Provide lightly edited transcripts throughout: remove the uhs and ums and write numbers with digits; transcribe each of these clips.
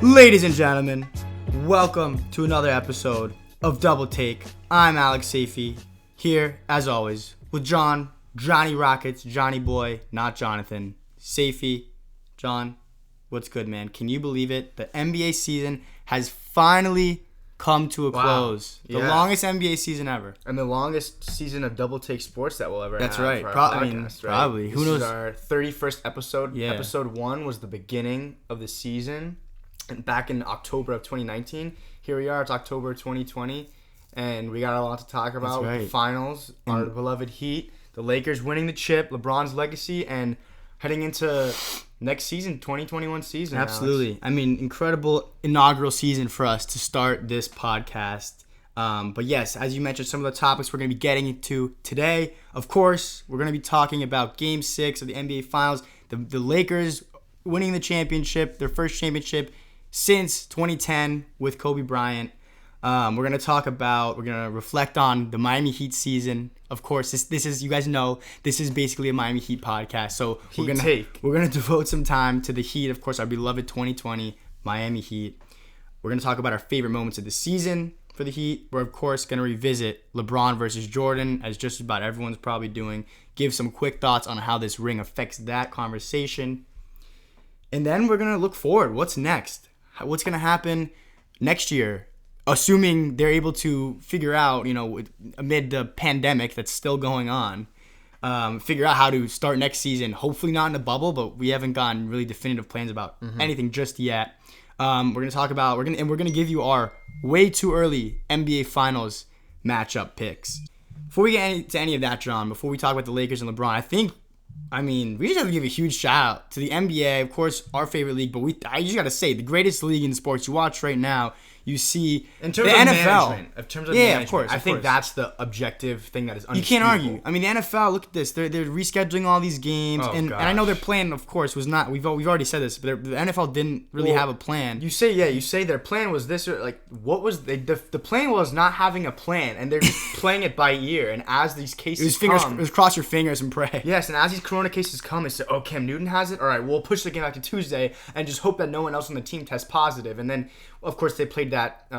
Ladies and gentlemen, welcome to another episode of Double Take. I'm Alex Safey, here, as always, with Johnny Rockets, Johnny Boy, not Jonathan. Safey, John, what's good, man? Can you believe it? The NBA season has finally come to a close. The longest NBA season ever. And the longest season of Double Take Sports that we'll ever have. That's right. Podcast, Probably. This Who knows? is our 31st episode. Yeah. Episode 1 was the beginning of the season. And back in October of 2019. Here we are. It's October 2020. And we got a lot to talk about. That's right. The finals, our beloved Heat, the Lakers winning the chip, LeBron's legacy, and heading into next season, 2021 season. Absolutely. Alex. I mean, incredible inaugural season for us to start this podcast. But yes, as you mentioned, some of the topics we're going to be getting into today. Of course, we're going to be talking about Game 6 of the NBA Finals. The Lakers winning the championship, their first championship since 2010 with Kobe Bryant. We're going to reflect on the Miami Heat season. Of course, this is, you guys know, this is basically a Miami Heat podcast. So we're going to devote some time to the Heat. Of course, our beloved 2020 Miami Heat. We're going to talk about our favorite moments of the season for the Heat. We're, of course, going to revisit LeBron versus Jordan, as just about everyone's probably doing. Give some quick thoughts on how this ring affects that conversation. And then we're going to look forward. What's next? What's going to happen next year? Assuming they're able to figure out, amid the pandemic that's still going on, figure out how to start next season. Hopefully not in a bubble, but we haven't gotten really definitive plans about anything just yet. We're gonna give you our way too early NBA Finals matchup picks. Before we get to any of that, John, before we talk about the Lakers and LeBron, we just have to give a huge shout out to the NBA, of course, our favorite league. But I just gotta say, the greatest league in sports. You watch right now. You see in terms the of NFL. In terms of management, of course. I think that's the objective thing that is you can't argue. I mean, the NFL. Look at this. They're rescheduling all these games, and I know their plan, of course, was not. We've already said this, but the NFL didn't really have a plan. You say their plan was this, or like what was the plan was not having a plan, and they're just playing it by ear. And as these cases it was cross your fingers and pray. Yes, and as these Corona cases come, it's oh, Cam Newton has it. All right, we'll push the game back to Tuesday and just hope that no one else on the team tests positive. And then, of course, they played that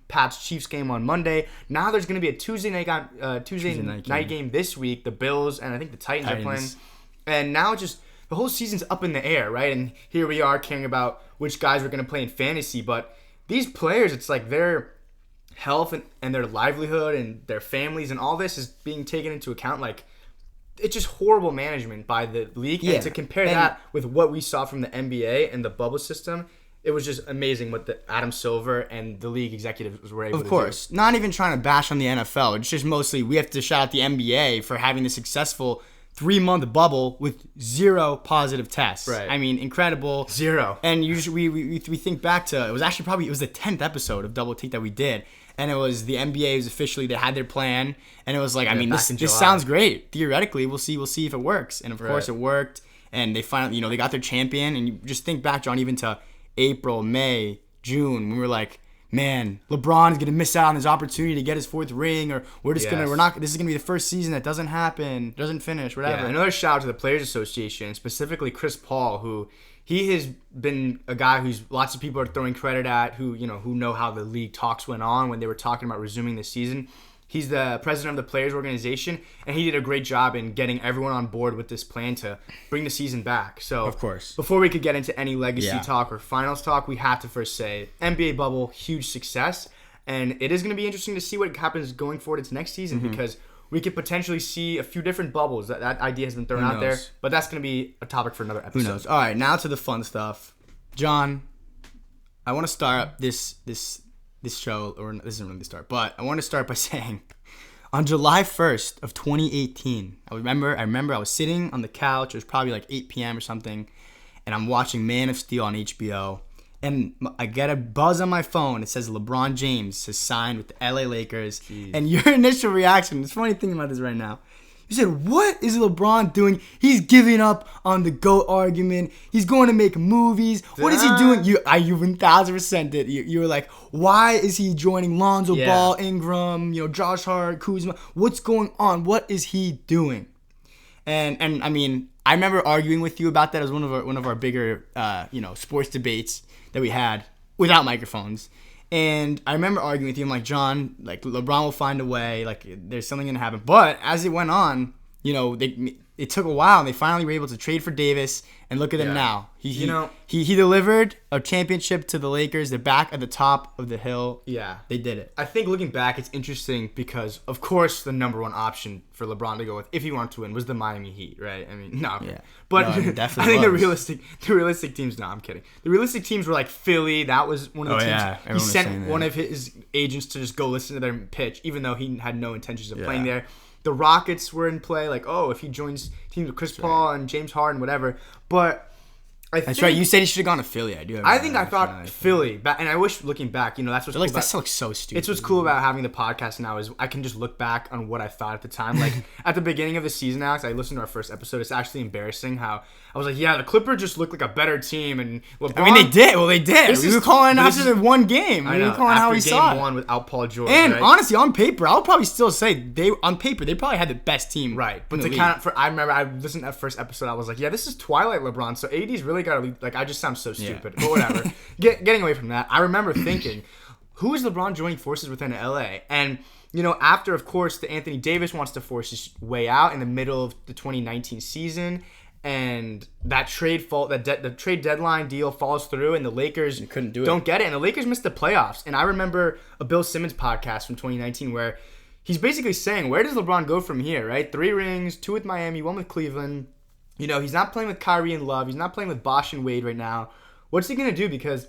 Pats-Chiefs game on Monday. Now there's going to be a Tuesday night game this week. The Bills and I think the Titans are playing. And now just the whole season's up in the air, right? And here we are caring about which guys we're going to play in fantasy. But these players, it's like their health and their livelihood and their families and all this is being taken into account. Like, it's just horrible management by the league. Yeah. And to compare that with what we saw from the NBA and the bubble system, it was just amazing what the Adam Silver and the league executives were able to do. Of course. Not even trying to bash on the NFL. It's just mostly we have to shout out the NBA for having the successful 3-month bubble with 0 positive tests. Right. I mean, incredible. 0. And usually we think back to, it was the 10th episode of Double Take that we did. And it was the NBA was officially, they had their plan. And it was like, this sounds great. Theoretically, we'll see if it works. And of course it worked. And they finally, they got their champion. And you just think back, John, even to April, May, June, we were like, man, LeBron is gonna miss out on his opportunity to get his 4th ring, or this is gonna be the first season that doesn't happen, doesn't finish, whatever. Yeah, another shout out to the Players Association, specifically Chris Paul, who he has been a guy who's lots of people are throwing credit at, who know how the league talks went on when they were talking about resuming the season. He's the president of the Players Organization, and he did a great job in getting everyone on board with this plan to bring the season back. So, of course, before we could get into any legacy talk or finals talk, we have to first say NBA bubble, huge success, and it is going to be interesting to see what happens going forward into next season because we could potentially see a few different bubbles. That idea has been thrown out there, but that's going to be a topic for another episode. Who knows? All right, now to the fun stuff. John, I want to start this show, or this isn't really the start, but I want to start by saying, on July 1st of 2018, I remember I was sitting on the couch. It was probably like 8 p.m. or something, and I'm watching Man of Steel on HBO, and I get a buzz on my phone. It says LeBron James has signed with the LA Lakers. Jeez. And your initial reaction, it's funny thinking about this right now. You said, what is LeBron doing? He's giving up on the GOAT argument. He's going to make movies. What is he doing? You 1,000% did. You were like, why is he joining Lonzo Ball, Ingram, Josh Hart, Kuzma? What's going on? What is he doing? And I mean, I remember arguing with you about that as one of our bigger sports debates that we had without microphones. And I remember arguing with you. I'm like, John, like LeBron will find a way. Like there's something gonna happen. But as it went on, you know, it took a while, and they finally were able to trade for Davis. And look at them now. He delivered a championship to the Lakers. They're back at the top of the hill. Yeah, they did it. I think looking back, it's interesting because, of course, the number one option for LeBron to go with if he wanted to win was the Miami Heat, right? I mean, no, yeah, but no, I think the realistic teams. No, I'm kidding. The realistic teams were like Philly. That was one of the teams. Yeah. He sent one of his agents to just go listen to their pitch, even though he had no intentions of playing there. The Rockets were in play, like, oh, if he joins teams with Chris Paul and James Harden, whatever. But that's right. You said he should have gone to Philly. I thought Philly, and I wish looking back, you know, that's what's cool. That looks so stupid. It's what's cool about having the podcast now is I can just look back on what I thought at the time. Like at the beginning of the season, Alex, I listened to our first episode. It's actually embarrassing how I was like, yeah, the Clippers just look like a better team, and LeBron, I mean, they did. Well, they did. We were calling after the one game. We were calling how he saw it. Game one without Paul George. And right? honestly, on paper, I would probably still say they probably had the best team. Right, but I remember I listened to that first episode. I was like, yeah, this is Twilight LeBron. So AD's really got to leave. Like I just sound so stupid, but whatever. Getting away from that, I remember thinking, who is LeBron joining forces with in LA? And you know, after of course the Anthony Davis wants to force his way out in the middle of the 2019 season, and that the trade deadline deal falls through, and the Lakers don't get it, and the Lakers missed the playoffs. And I remember a Bill Simmons podcast from 2019 where he's basically saying, where does LeBron go from here? Right, 3 rings, 2 with Miami, 1 with Cleveland. You know, he's not playing with Kyrie and Love. He's not playing with Bosh and Wade right now. What's he going to do? Because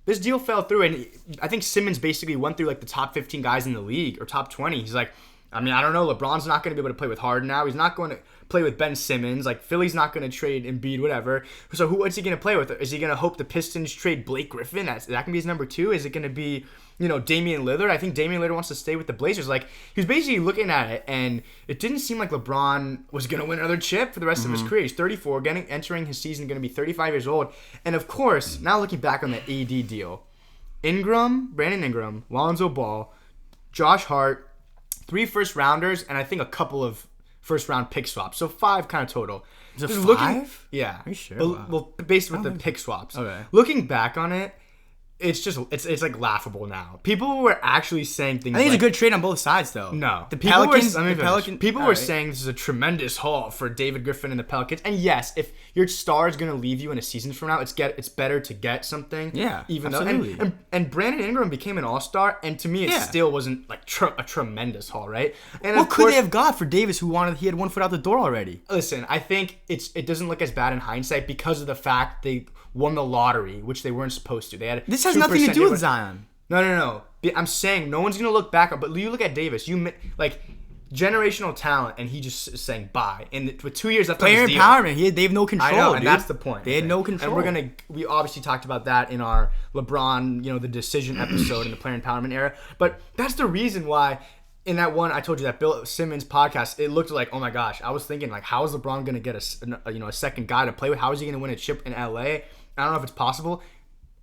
this deal fell through, and I think Simmons basically went through like the top 15 guys in the league, or top 20. He's like, I mean, I don't know. LeBron's not going to be able to play with Harden now. He's not going to play with Ben Simmons. Like, Philly's not going to trade Embiid, whatever. So what's he going to play with? Is he going to hope the Pistons trade Blake Griffin? That can be his number 2. Is it going to be, you know, Damian Lillard? I think Damian Lillard wants to stay with the Blazers. Like, he was basically looking at it, and it didn't seem like LeBron was going to win another chip for the rest of his career. He's 34, entering his season, going to be 35 years old. And, of course, now looking back on the AD deal, Brandon Ingram, Lonzo Ball, Josh Hart, 3 first-rounders, and I think a couple of first-round pick swaps. So 5 kind of total. Is it 5? Yeah. Are you sure? Well, based with the pick swaps. Okay. Looking back on it, it's just it's like laughable now. People were actually saying things. I think like, it's a good trade on both sides, though. No, the Pelicans. People were saying this is a tremendous haul for David Griffin and the Pelicans. And yes, if your star is going to leave you in a season from now, it's better to get something. Yeah, even absolutely. though and Brandon Ingram became an all-star, and to me, it still wasn't like a tremendous haul, right? And what could they have got for Davis, who he had 1 foot out the door already? Listen, I think it doesn't look as bad in hindsight because of the fact they won the lottery, which they weren't supposed to. They had this has nothing to do with Zion. No. I'm saying no one's gonna look back on. But you look at Davis. You like generational talent, and he just is saying bye. And with 2 years left on his deal, empowerment. They have no control. I know, and dude. that's the point. They had no control. And we obviously talked about that in our LeBron, you know, the decision episode in the player empowerment era. But that's the reason why. In that one, I told you that Bill Simmons podcast, it looked like, oh my gosh, I was thinking like, how is LeBron gonna get a second guy to play with? How is he gonna win a chip in LA? I don't know if it's possible.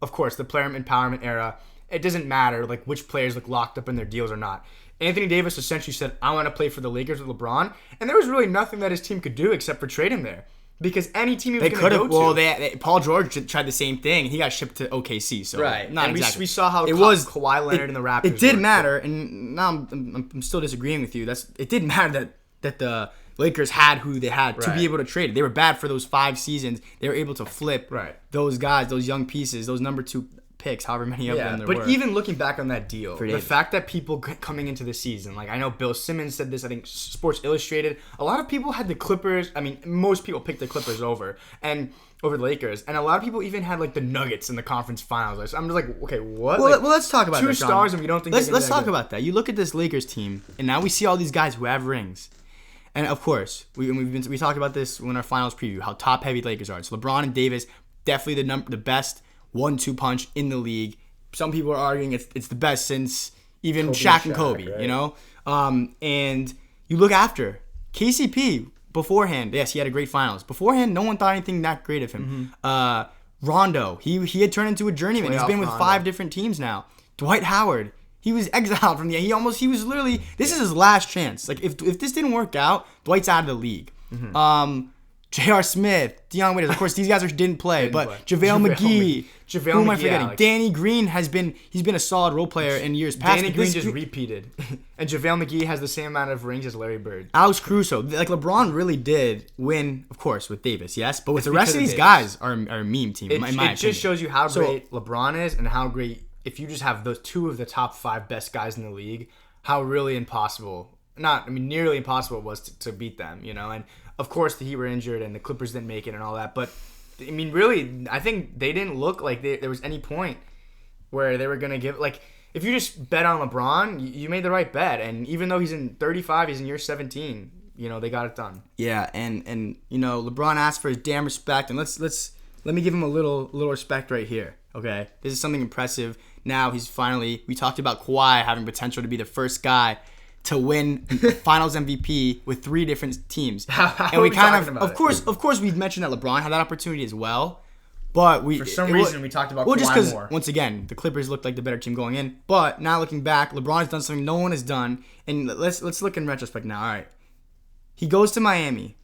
Of course, the player empowerment era, it doesn't matter like which players look locked up in their deals or not. Anthony Davis essentially said, I want to play for the Lakers with LeBron, and there was really nothing that his team could do except for trade him there. Because any team he was going to go to... Well, Paul George tried the same thing. He got shipped to OKC, so... Right. Not and exactly. We saw how Kawhi Leonard and the Raptors... It did matter, and now I'm still disagreeing with you. It did matter that the Lakers had who they had to be able to trade it. They were bad for those 5 seasons. They were able to flip those guys, those young pieces, those number 2 picks, however many of them there were. But even looking back on that deal, the fact that people coming into the season, like I know Bill Simmons said this, I think Sports Illustrated, a lot of people had the Clippers. I mean, most people picked the Clippers over the Lakers, and a lot of people even had like the Nuggets in the conference finals. So I'm just like, okay, what? Well, let's talk about 2 stars, and we don't think. Let's talk about that. You look at this Lakers team, and now we see all these guys who have rings. And of course, we talked about this in our finals preview, how top heavy Lakers are. It's LeBron and Davis, definitely the best 1-2 punch in the league. Some people are arguing it's the best since even Shaq and Kobe, right? You know? And you look after KCP beforehand. Yes, he had a great finals. Beforehand, no one thought anything that great of him. Rondo, he had turned into a journeyman. He's been with 5 different teams now. Dwight Howard, he was exiled from the... He was literally... This is his last chance. Like, if this didn't work out, Dwight's out of the league. J.R. Smith, Deion Waiters. Of course, these guys didn't play, but JaVale McGee. Who am I forgetting? Alex. Danny Green he's been a solid role player in years past. Danny Green just repeated. And JaVale McGee has the same amount of rings as Larry Bird. Alex Caruso. Like, LeBron really did win, of course, with Davis, yes? But with the rest of these guys are a meme team, in my opinion. It just shows you how great LeBron is and how great, if you just have those two of the top 5 best guys in the league, how really nearly impossible it was to beat them, you know? And, of course, the Heat were injured and the Clippers didn't make it and all that, but I mean, really, I think they didn't look like there was any point where they were going to give... Like, if you just bet on LeBron, you made the right bet. And even though he's in 35, he's in year 17, you know, they got it done. Yeah, and you know, LeBron asked for his damn respect. And let me give him a little respect right here, okay? This is something impressive. Now he's finally... We talked about Kawhi having potential to be the first guy to win Finals MVP with 3 different teams. And we kind of of course, we've mentioned that LeBron had that opportunity as well, but we for some reason we talked about Kawhi just because more. Once again, the Clippers looked like the better team going in. But now looking back, LeBron has done something no one has done, and let's look in retrospect now. All right, he goes to Miami.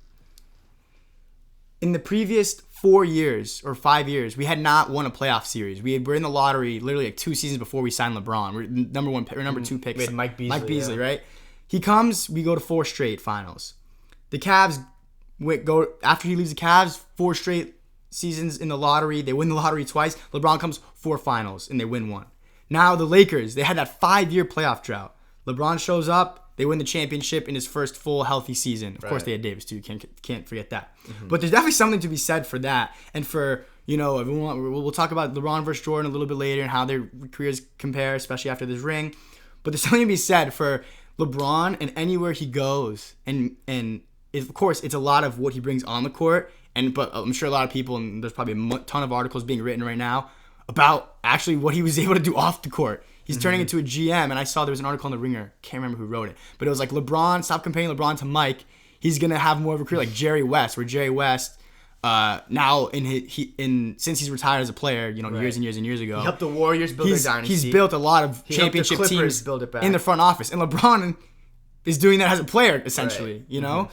In the previous 4 years or 5 years, we had not won a playoff series. We're in the lottery literally like 2 seasons before we signed LeBron. We're number 2 picks. We had Mike Beasley, right? He comes, we go to 4 straight finals. The Cavs go after he leaves the Cavs, 4 straight seasons in the lottery. They win the lottery twice. LeBron comes 4 finals and they win 1. Now the Lakers, they had that 5-year playoff drought. LeBron shows up. They win the championship in his first full healthy season. Of course, they had Davis too. You can't forget that. Mm-hmm. But there's definitely something to be said for that, and for everyone. We'll talk about LeBron versus Jordan a little bit later and how their careers compare, especially after this ring. But there's something to be said for LeBron and anywhere he goes, and of course it's a lot of what he brings on the court. But I'm sure a lot of people, and there's probably a ton of articles being written right now about actually what he was able to do off the court. He's turning into a GM, and I saw there was an article in The Ringer. Can't remember who wrote it, but it was like LeBron. Stop comparing LeBron to Mike. He's gonna have more of a career like Jerry West, where Jerry West now since he's retired as a player, years and years and years ago, he helped the Warriors build their dynasty. He's built a lot of championship teams build it back. In the front office, and LeBron is doing that as a player essentially.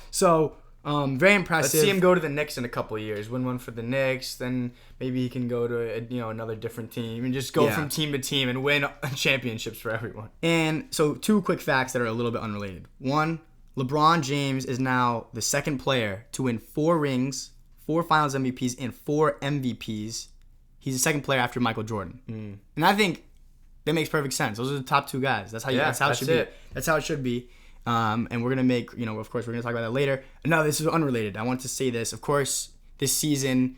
So. Very impressive. Let's see him go to the Knicks in a couple of years. Win one for the Knicks, then maybe he can go to another different team and just go from team to team and win championships for everyone. And so 2 quick facts that are a little bit unrelated. 1, LeBron James is now the second player to win 4 rings, 4 Finals MVPs, and 4 MVPs. He's the second player after Michael Jordan. And I think that makes perfect sense. Those are the top 2 guys. That's how it should be. That's how it should be. And we're going to make, of course, we're going to talk about that later. No, this is unrelated. I want to say this. Of course, this season,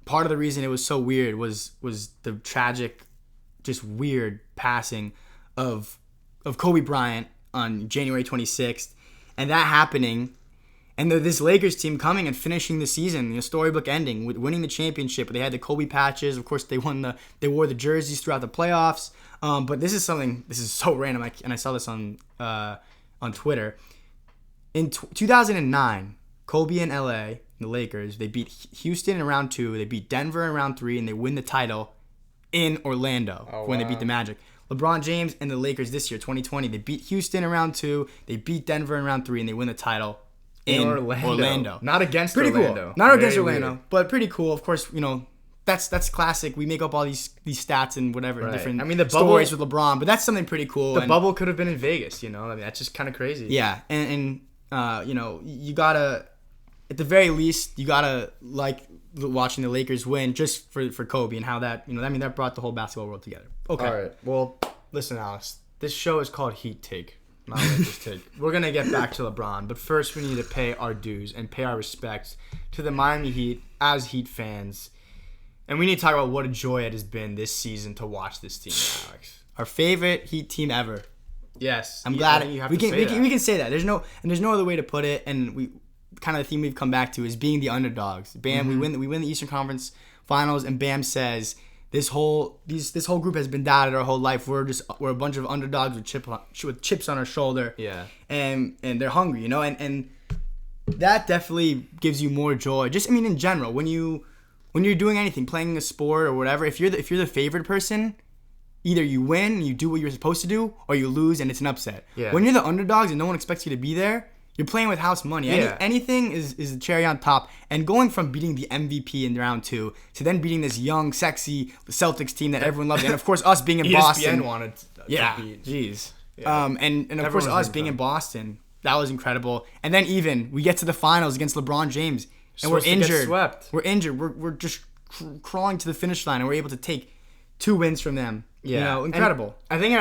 part of the reason it was so weird was the tragic, just weird passing of Kobe Bryant on January 26th. And that happening, and this Lakers team coming and finishing the season, storybook ending, with winning the championship. They had the Kobe patches. Of course, they wore the jerseys throughout the playoffs. But this is so random. And I saw this on Twitter. In 2009, Kobe and LA, the Lakers, they beat Houston in round 2, they beat Denver in round 3, and they win the title in Orlando when they beat the Magic. LeBron James and the Lakers this year, 2020, they beat Houston in round 2, they beat Denver in round 3, and they win the title in Orlando. Not against pretty Orlando. Cool. Not against Orlando, weird. But pretty cool. Of course, that's classic. We make up all these stats and whatever different the stories with LeBron, but that's something pretty cool. The bubble could have been in Vegas, that's just kind of crazy. Yeah, and you gotta, at the very least, you gotta like watching the Lakers win just for Kobe and how that that brought the whole basketball world together. Okay. All right. Well, listen, Alex. This show is called Heat Take, not Lakers Take. We're gonna get back to LeBron, but first we need to pay our dues and pay our respects to the Miami Heat as Heat fans. And we need to talk about what a joy it has been this season to watch this team, Alex. Our favorite Heat team ever. Yes. I'm glad we can say that. There's no other way to put it. And we kind of the theme we've come back to is being the underdogs. Bam, we win the Eastern Conference Finals, and Bam says this whole group has been doubted our whole life. We're a bunch of underdogs with chips on our shoulder. Yeah. And they're hungry, and that definitely gives you more joy. Just in general, when you're doing anything, playing a sport or whatever, if you're the favorite person, either you win and you do what you're supposed to do, or you lose and it's an upset. Yeah. When you're the underdogs and no one expects you to be there, You're playing with house money. Yeah. Anything is the cherry on top. And going from beating the MVP in round 2 to then beating this young, sexy Celtics team that everyone loves, and of course us being in Boston. ESPN wanted to beat. Jeez. Yeah. And of course us being in Boston, that was incredible. And then even we get to the finals against LeBron James, and we're injured. We're injured. We're just crawling to the finish line, and we're able to take 2 wins from them. Yeah, you know, incredible. And I think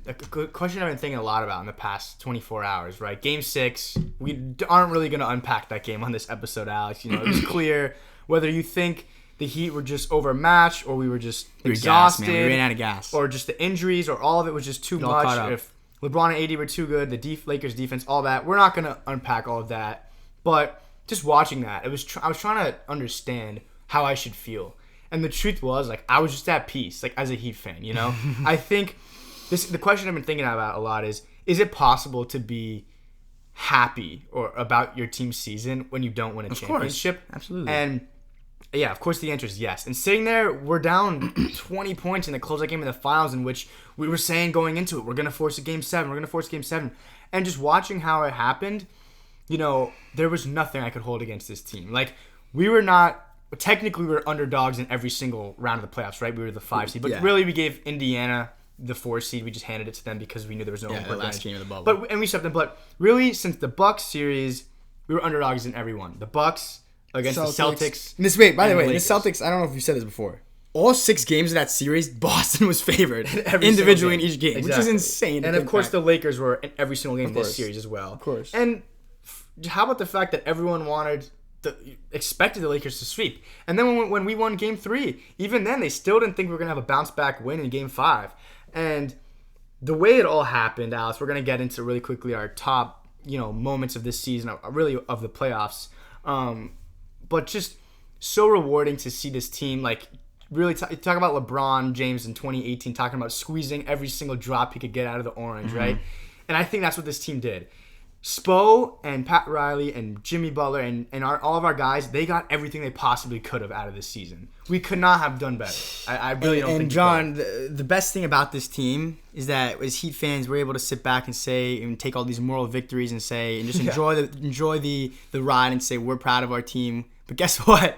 that's a good question I've been thinking a lot about in the past 24 hours, right? Game 6, we aren't really going to unpack that game on this episode, Alex. You know, it was clear whether you think the Heat were just overmatched or we were just exhausted. Gas, man. We ran out of gas. Or just the injuries or all of it was just too much. If LeBron and AD were too good, the Lakers defense, all that. We're not going to unpack all of that. But just watching that, I was trying to understand how I should feel. And the truth was, like, I was just at peace, like, as a Heat fan, you know? I think the question I've been thinking about a lot is it possible to be happy or about your team's season when you don't win a championship? Course. Absolutely. And, yeah, of course the answer is yes. And sitting there, we're down 20 points in the close-out game in the finals in which we were saying going into it, we're going to force a Game 7, we're going to force Game 7. And just watching how it happened, you know, there was nothing I could hold against this team. Like, we were not... Technically, we were underdogs in every single round of the playoffs, right? We were the 5 seed. But really, we gave Indiana the 4 seed. We just handed it to them because we knew there was no the last game of the bubble. And we swept them. But really, since the Bucks series, we were underdogs in every one. The Bucks against the Celtics. By the way, the Celtics, I don't know if you said this before. All 6 games of that series, Boston was favored individually in each game, which is insane. And, of course, the Lakers were in every single game of this series as well. Of course. And how about the fact that everyone expected the Lakers to sweep. And then when we won Game 3, even then they still didn't think we were going to have a bounce-back win in Game 5. And the way it all happened, Alice, we're going to get into really quickly our top, moments of this season, really of the playoffs. But just so rewarding to see this team, like, really talk about LeBron James in 2018, talking about squeezing every single drop he could get out of the orange, right? And I think that's what this team did. Spo and Pat Riley and Jimmy Butler and all of our guys, they got everything they possibly could have out of this season. We could not have done better. I really don't think. And John, the best thing about this team is that as Heat fans, we're able to sit back and say and take all these moral victories and say and just enjoy the ride and say we're proud of our team. But guess what?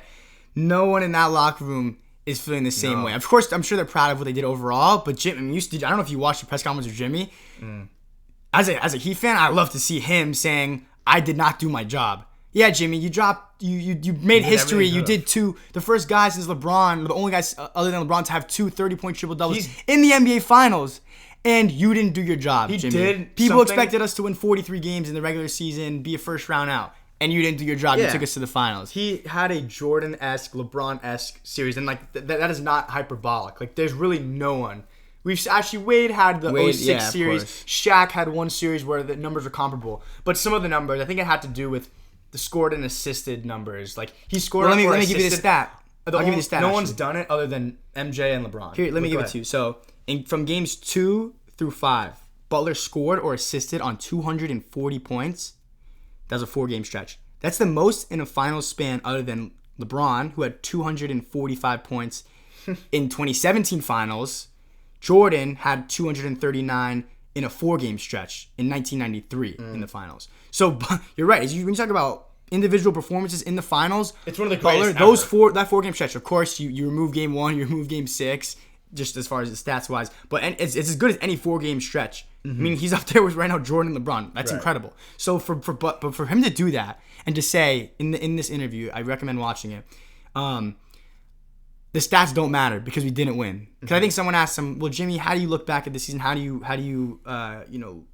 No one in that locker room is feeling the same way. Of course, I'm sure they're proud of what they did overall. But Jim, I don't know if you watched the press conference with Jimmy. As a Heat fan, I love to see him saying, "I did not do my job." Yeah, Jimmy, you made history. You did the first guy since LeBron, the only guys other than LeBron to have 2 30-point triple doubles in the NBA Finals, and you didn't do your job. Jimmy. People expected us to win 43 games in the regular season, be a first round out, and you didn't do your job. You took us to the finals. He had a Jordan-esque, LeBron-esque series, and like that is not hyperbolic. Like there's really no one. Wade had the 06 series. Shaq had one series where the numbers were comparable. But some of the numbers, I think it had to do with the scored and assisted numbers. Like, he scored let me give you the stat. I'll give you the stat. No one's done it other than MJ and LeBron. Here, let me give it to you. So, from games 2 through 5, Butler scored or assisted on 240 points. That was a 4-game stretch. That's the most in a final span other than LeBron, who had 245 points in 2017 finals. Jordan had 239 in a 4-game stretch in 1993 in the finals. So you're right. When you talk about individual performances in the finals, it's one of the greatest Butler, that 4-game stretch. Of course, you remove Game 1, you remove Game 6, just as far as the stats wise. But it's as good as any 4-game stretch. I mean, he's up there with right now Jordan and LeBron. That's incredible. So for him to do that and to say in this interview, I recommend watching it. The stats don't matter because we didn't win. Because I think someone asked him, "Well, Jimmy, how do you look back at the season? How do you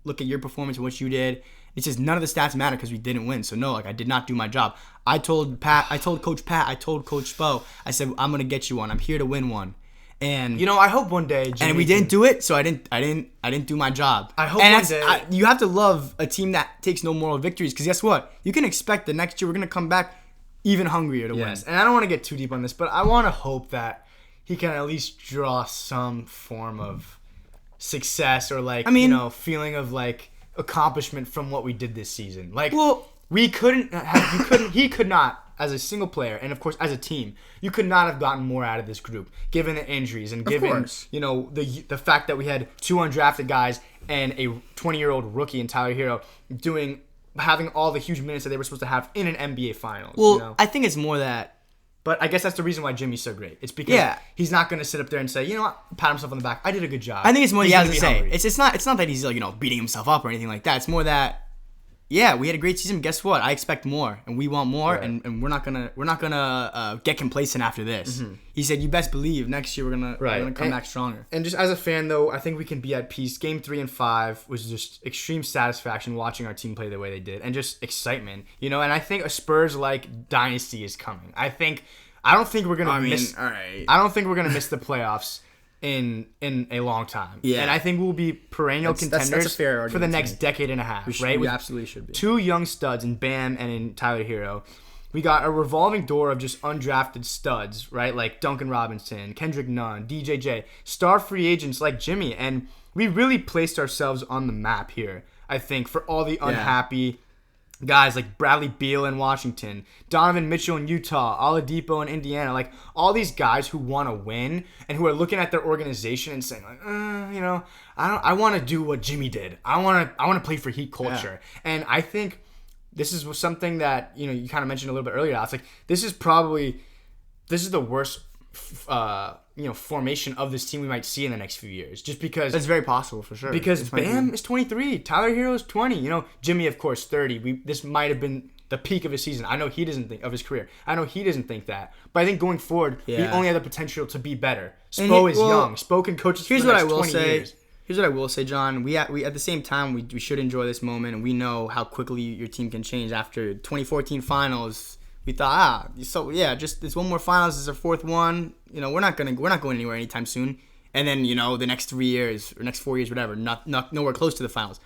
look at your performance and what you did?" It says none of the stats matter because we didn't win. So no, I did not do my job. I told Coach Pat, I told Coach Spo, I said I'm gonna get you one. I'm here to win one. And I hope one day. Jimmy and we didn't do it, so I didn't do my job. I hope one day. You have to love a team that takes no moral victories because guess what? You can expect the next year we're gonna come back even hungrier to win. And I don't want to get too deep on this, but I want to hope that he can at least draw some form of success or feeling of like accomplishment from what we did this season. Like, he could not, as a single player, and of course as a team, you could not have gotten more out of this group, given the injuries and given the fact that we had 2 undrafted guys and a 20-year-old rookie in Tyler Hero doing having all the huge minutes that they were supposed to have in an NBA Finals. Well, you know? I think it's more that. But I guess that's the reason why Jimmy's so great. It's because he's not going to sit up there and say, you know what, pat himself on the back. I did a good job. I think it's more. He's I was gonna gonna be say hungry. it's not that he's like beating himself up or anything like that. It's more that. Yeah, we had a great season. Guess what? I expect more, and we want more, and we're not gonna get complacent after this. Mm-hmm. He said, "You best believe next year we're gonna come back stronger." And just as a fan, though, I think we can be at peace. Game 3 and 5 was just extreme satisfaction watching our team play the way they did, and just excitement, you know. And I think a Spurs-like dynasty is coming. I don't think we're gonna miss. All right. I don't think we're gonna miss the playoffs in a long time. Yeah. And I think we'll be perennial contenders that's a fair for the argument next decade and a half. Right? We absolutely should be. 2 young studs in Bam and in Tyler Hero. We got a revolving door of just undrafted studs, right? Like Duncan Robinson, Kendrick Nunn, DJJ, star free agents like Jimmy. And we really placed ourselves on the map here, I think, for all the unhappy guys like Bradley Beal in Washington, Donovan Mitchell in Utah, Oladipo in Indiana, like all these guys who want to win and who are looking at their organization and saying like, you know, I want to do what Jimmy did. I want to play for Heat culture. Yeah. And I think this is something that, you know, you kind of mentioned a little bit earlier. It's like this is the worst formation of this team we might see in the next few years, just because that's very possible for sure. Because Bam is 23, Tyler Hero is 20. You know, Jimmy of course 30. This might have been the peak of his season. I know he doesn't think of his career. I know he doesn't think that, but I think going forward, we only have the potential to be better. Spo is young. Spo can coach us for the next 20 years. Here's what I will say, John. We at the same time we should enjoy this moment, and we know how quickly your team can change after 2014 finals. We thought, just it's one more finals. This is our 4th one. You know, we're not going anywhere anytime soon. And then, you know, the next 3 years or next 4 years, whatever, nowhere close to the finals.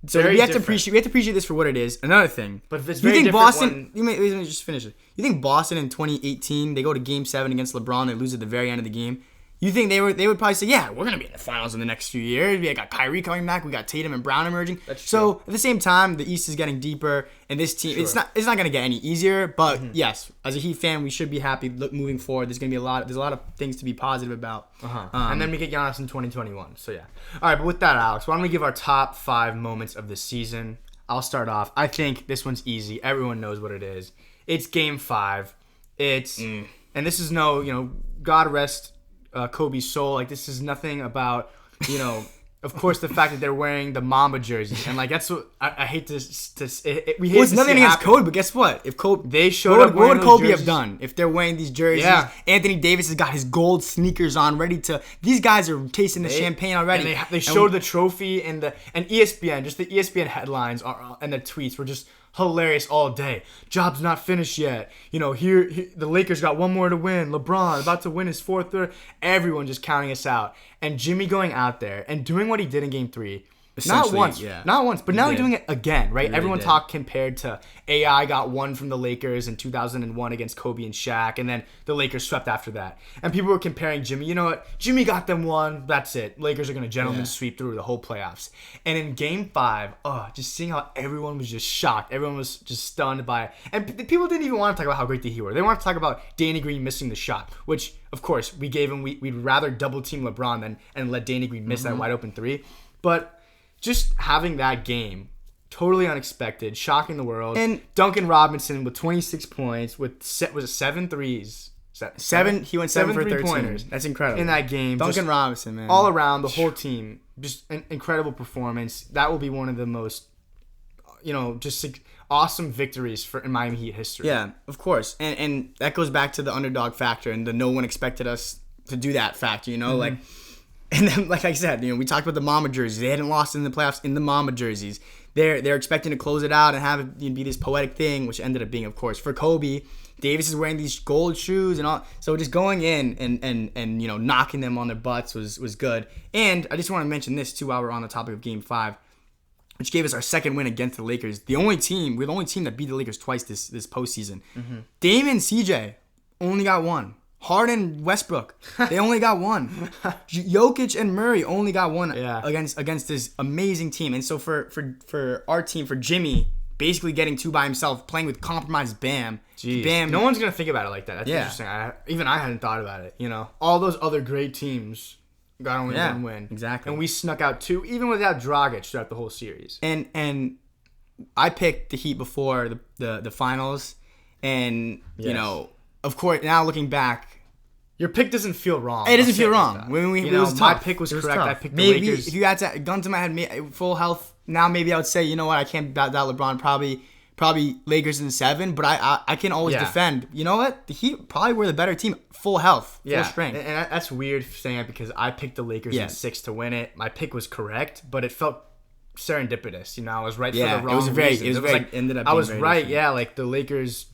So we have to appreciate this for what it is. Another thing, but if it's very different, Boston, let me just finish it. You think Boston in 2018 they go to Game 7 against LeBron, they lose at the very end of the game? You think they would probably say, yeah, we're gonna be in the finals in the next few years. We got Kyrie coming back, we got Tatum and Brown emerging. That's true. So at the same time, the East is getting deeper, and this team it's not gonna get any easier. But yes, as a Heat fan, we should be happy moving forward. There's a lot of things to be positive about. And then we get Giannis in 2021. So yeah. All right, but with that, Alex, why don't we give our top 5 moments of the season? I'll start off. I think this one's easy. Everyone knows what it is. It's Game 5. And this is God rest Kobe's soul. Like, this is nothing about, you know, of course, the fact that they're wearing the Mamba jerseys, and like that's what I hate to we hate. Well, it's nothing against Kobe, but guess what? If Kobe what would Kobe have done if they're wearing these jerseys? Yeah. Anthony Davis has got his gold sneakers on, ready to. These guys are tasting the champagne already. And they showed the trophy and ESPN, just the ESPN headlines and the tweets were just hilarious all day. Job's not finished yet. You know, here the Lakers got one more to win. LeBron about to win his 4th. Everyone just counting us out. And Jimmy going out there and doing what he did in Game 3. Not once, but now he's doing it again, right? Everyone compared to AI got one from the Lakers in 2001 against Kobe and Shaq, and then the Lakers swept after that. And people were comparing Jimmy. You know what? Jimmy got them one. That's it. Lakers are going to gentleman sweep through the whole playoffs. And in Game 5, just seeing how everyone was just shocked. Everyone was just stunned by it. And people didn't even want to talk about how great the Heat were. They wanted to talk about Danny Green missing the shot, which, of course, we gave him. We'd rather double team LeBron and let Danny Green miss that wide open 3. But just having that game, totally unexpected, shocking the world. And Duncan Robinson with 26 points, with 7 threes. He went 7 for 13 pointers. That's incredible. In that game. Duncan Robinson, man. All around, the whole team. Just an incredible performance. That will be one of the most, just awesome victories in Miami Heat history. Yeah, of course. And that goes back to the underdog factor and the no one expected us to do that factor, like... And then, like I said, we talked about the Mamba jerseys. They hadn't lost in the playoffs in the Mamba jerseys. They're expecting to close it out and have it be this poetic thing, which ended up being, of course, for Kobe. Davis is wearing these gold shoes and all. So just going in and knocking them on their butts was good. And I just want to mention this too while we're on the topic of Game 5, which gave us our second win against the Lakers. We're the only team that beat the Lakers twice this postseason. Dame and CJ only got one. Harden, Westbrook, they only got one. Jokic and Murray only got one against this amazing team. And so for our team, for Jimmy, basically getting 2 by himself, playing with compromised Bam. Jeez. Bam. No one's going to think about it like that. That's interesting. I hadn't thought about it. All those other great teams got only one win. Exactly. And we snuck out 2, even without Dragic throughout the whole series. And I picked the Heat before the finals, and you know, of course, now looking back. Your pick doesn't feel wrong. It doesn't feel wrong. It was my tough. pick was correct. I picked maybe the Lakers. If you had to gun to my head, full health. Now maybe I would say, you know what, I can't doubt LeBron. Probably Lakers in 7. But I can always defend. You know what? The Heat probably were the better team. Full health, full strength. And that's weird saying it because I picked the Lakers in 6 to win it. My pick was correct, but it felt serendipitous. You know, I was right for the wrong reasons. It was like ended up. I was very right. different. Yeah, like the Lakers,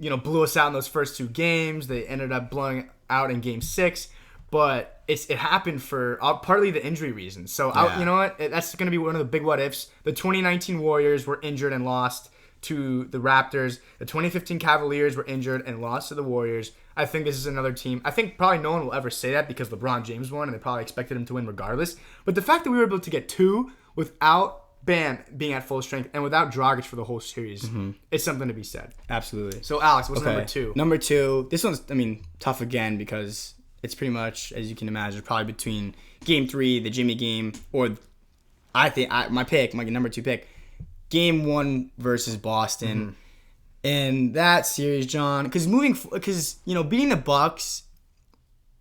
blew us out in those first 2 games. They ended up blowing out in Game 6, but it happened for partly the injury reasons. So you know what? That's going to be one of the big what ifs. The 2019 Warriors were injured and lost to the Raptors. The 2015 Cavaliers were injured and lost to the Warriors. I think this is another team. I think probably no one will ever say that because LeBron James won and they probably expected him to win regardless. But the fact that we were able to get 2 without Bam being at full strength and without Dragic for the whole series, it's something to be said. Absolutely. So, Alex, what's number 2? Number 2. This one's, tough again because it's pretty much, as you can imagine, probably between Game 3, the Jimmy game, or I think my number 2 pick, Game 1 versus Boston. And that series, John, because beating the Bucks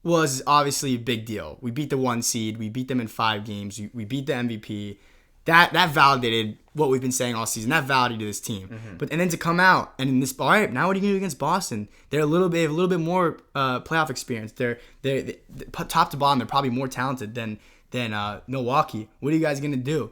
was obviously a big deal. We beat the 1 seed. We beat them in 5 games. We beat the MVP. That validated what we've been saying all season. That validated this team. And then to come out and in this, all right, now what are you going to do against Boston? They're a little bit more playoff experience. They're top to bottom. They're probably more talented than Milwaukee. What are you guys going to do?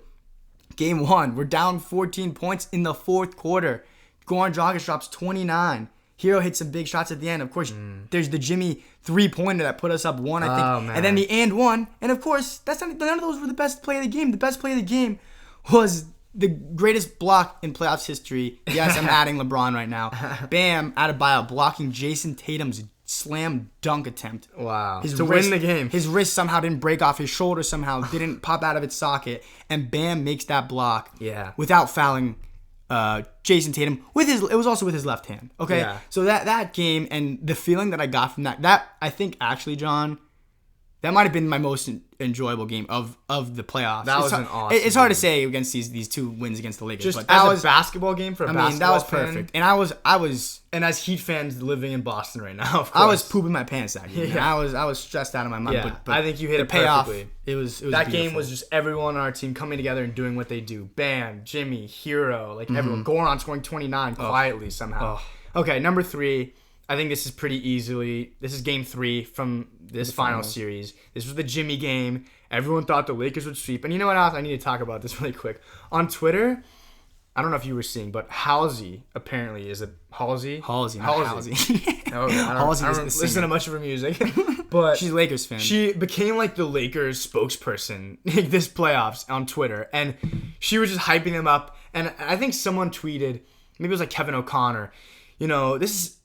Game 1, we're down 14 points in the 4th quarter. Goran Dragic drops 29. Hero hits some big shots at the end. Of course, there's the Jimmy 3-pointer that put us up 1, I think. Oh, man. And then the and 1. And of course, none of those were the best play of the game. The best play of the game was the greatest block in playoffs history. Yes, I'm adding LeBron right now. Bam, out of buyout, blocking Jason Tatum's slam dunk attempt. Wow. Win the game. His wrist somehow didn't break off. His shoulder somehow didn't pop out of its socket. And Bam makes that block without fouling Jason Tatum it was also with his left hand. Okay. Yeah. So that game and the feeling that I got from that I think actually, John, that might have been my most enjoyable game of the playoffs. That was an awesome It's hard to say against these 2 wins against the Lakers. Just but as a basketball game for a basketball that was fan. perfect. And I was and as Heat fans living in Boston right now, of course. I was pooping my pants that game. Yeah. I was stressed out of my mind. Yeah. But I think you hit it payoff, perfectly. It was that beautiful. game was just everyone on our team coming together and doing what they do. Bam, Jimmy, Hero, everyone. Goran scoring 29 quietly somehow. Okay, number 3. I think this is pretty easily. This is Game 3 from this final series. This was the Jimmy game. Everyone thought the Lakers would sweep. And you know what else? I need to talk about this really quick. On Twitter, I don't know if you were seeing, but Halsey apparently is a Halsey. Halsey. Oh, I don't listen to much of her music, but she's a Lakers fan. She became like the Lakers spokesperson this playoffs on Twitter, and she was just hyping them up. And I think someone tweeted, maybe it was like Kevin O'Connor, this is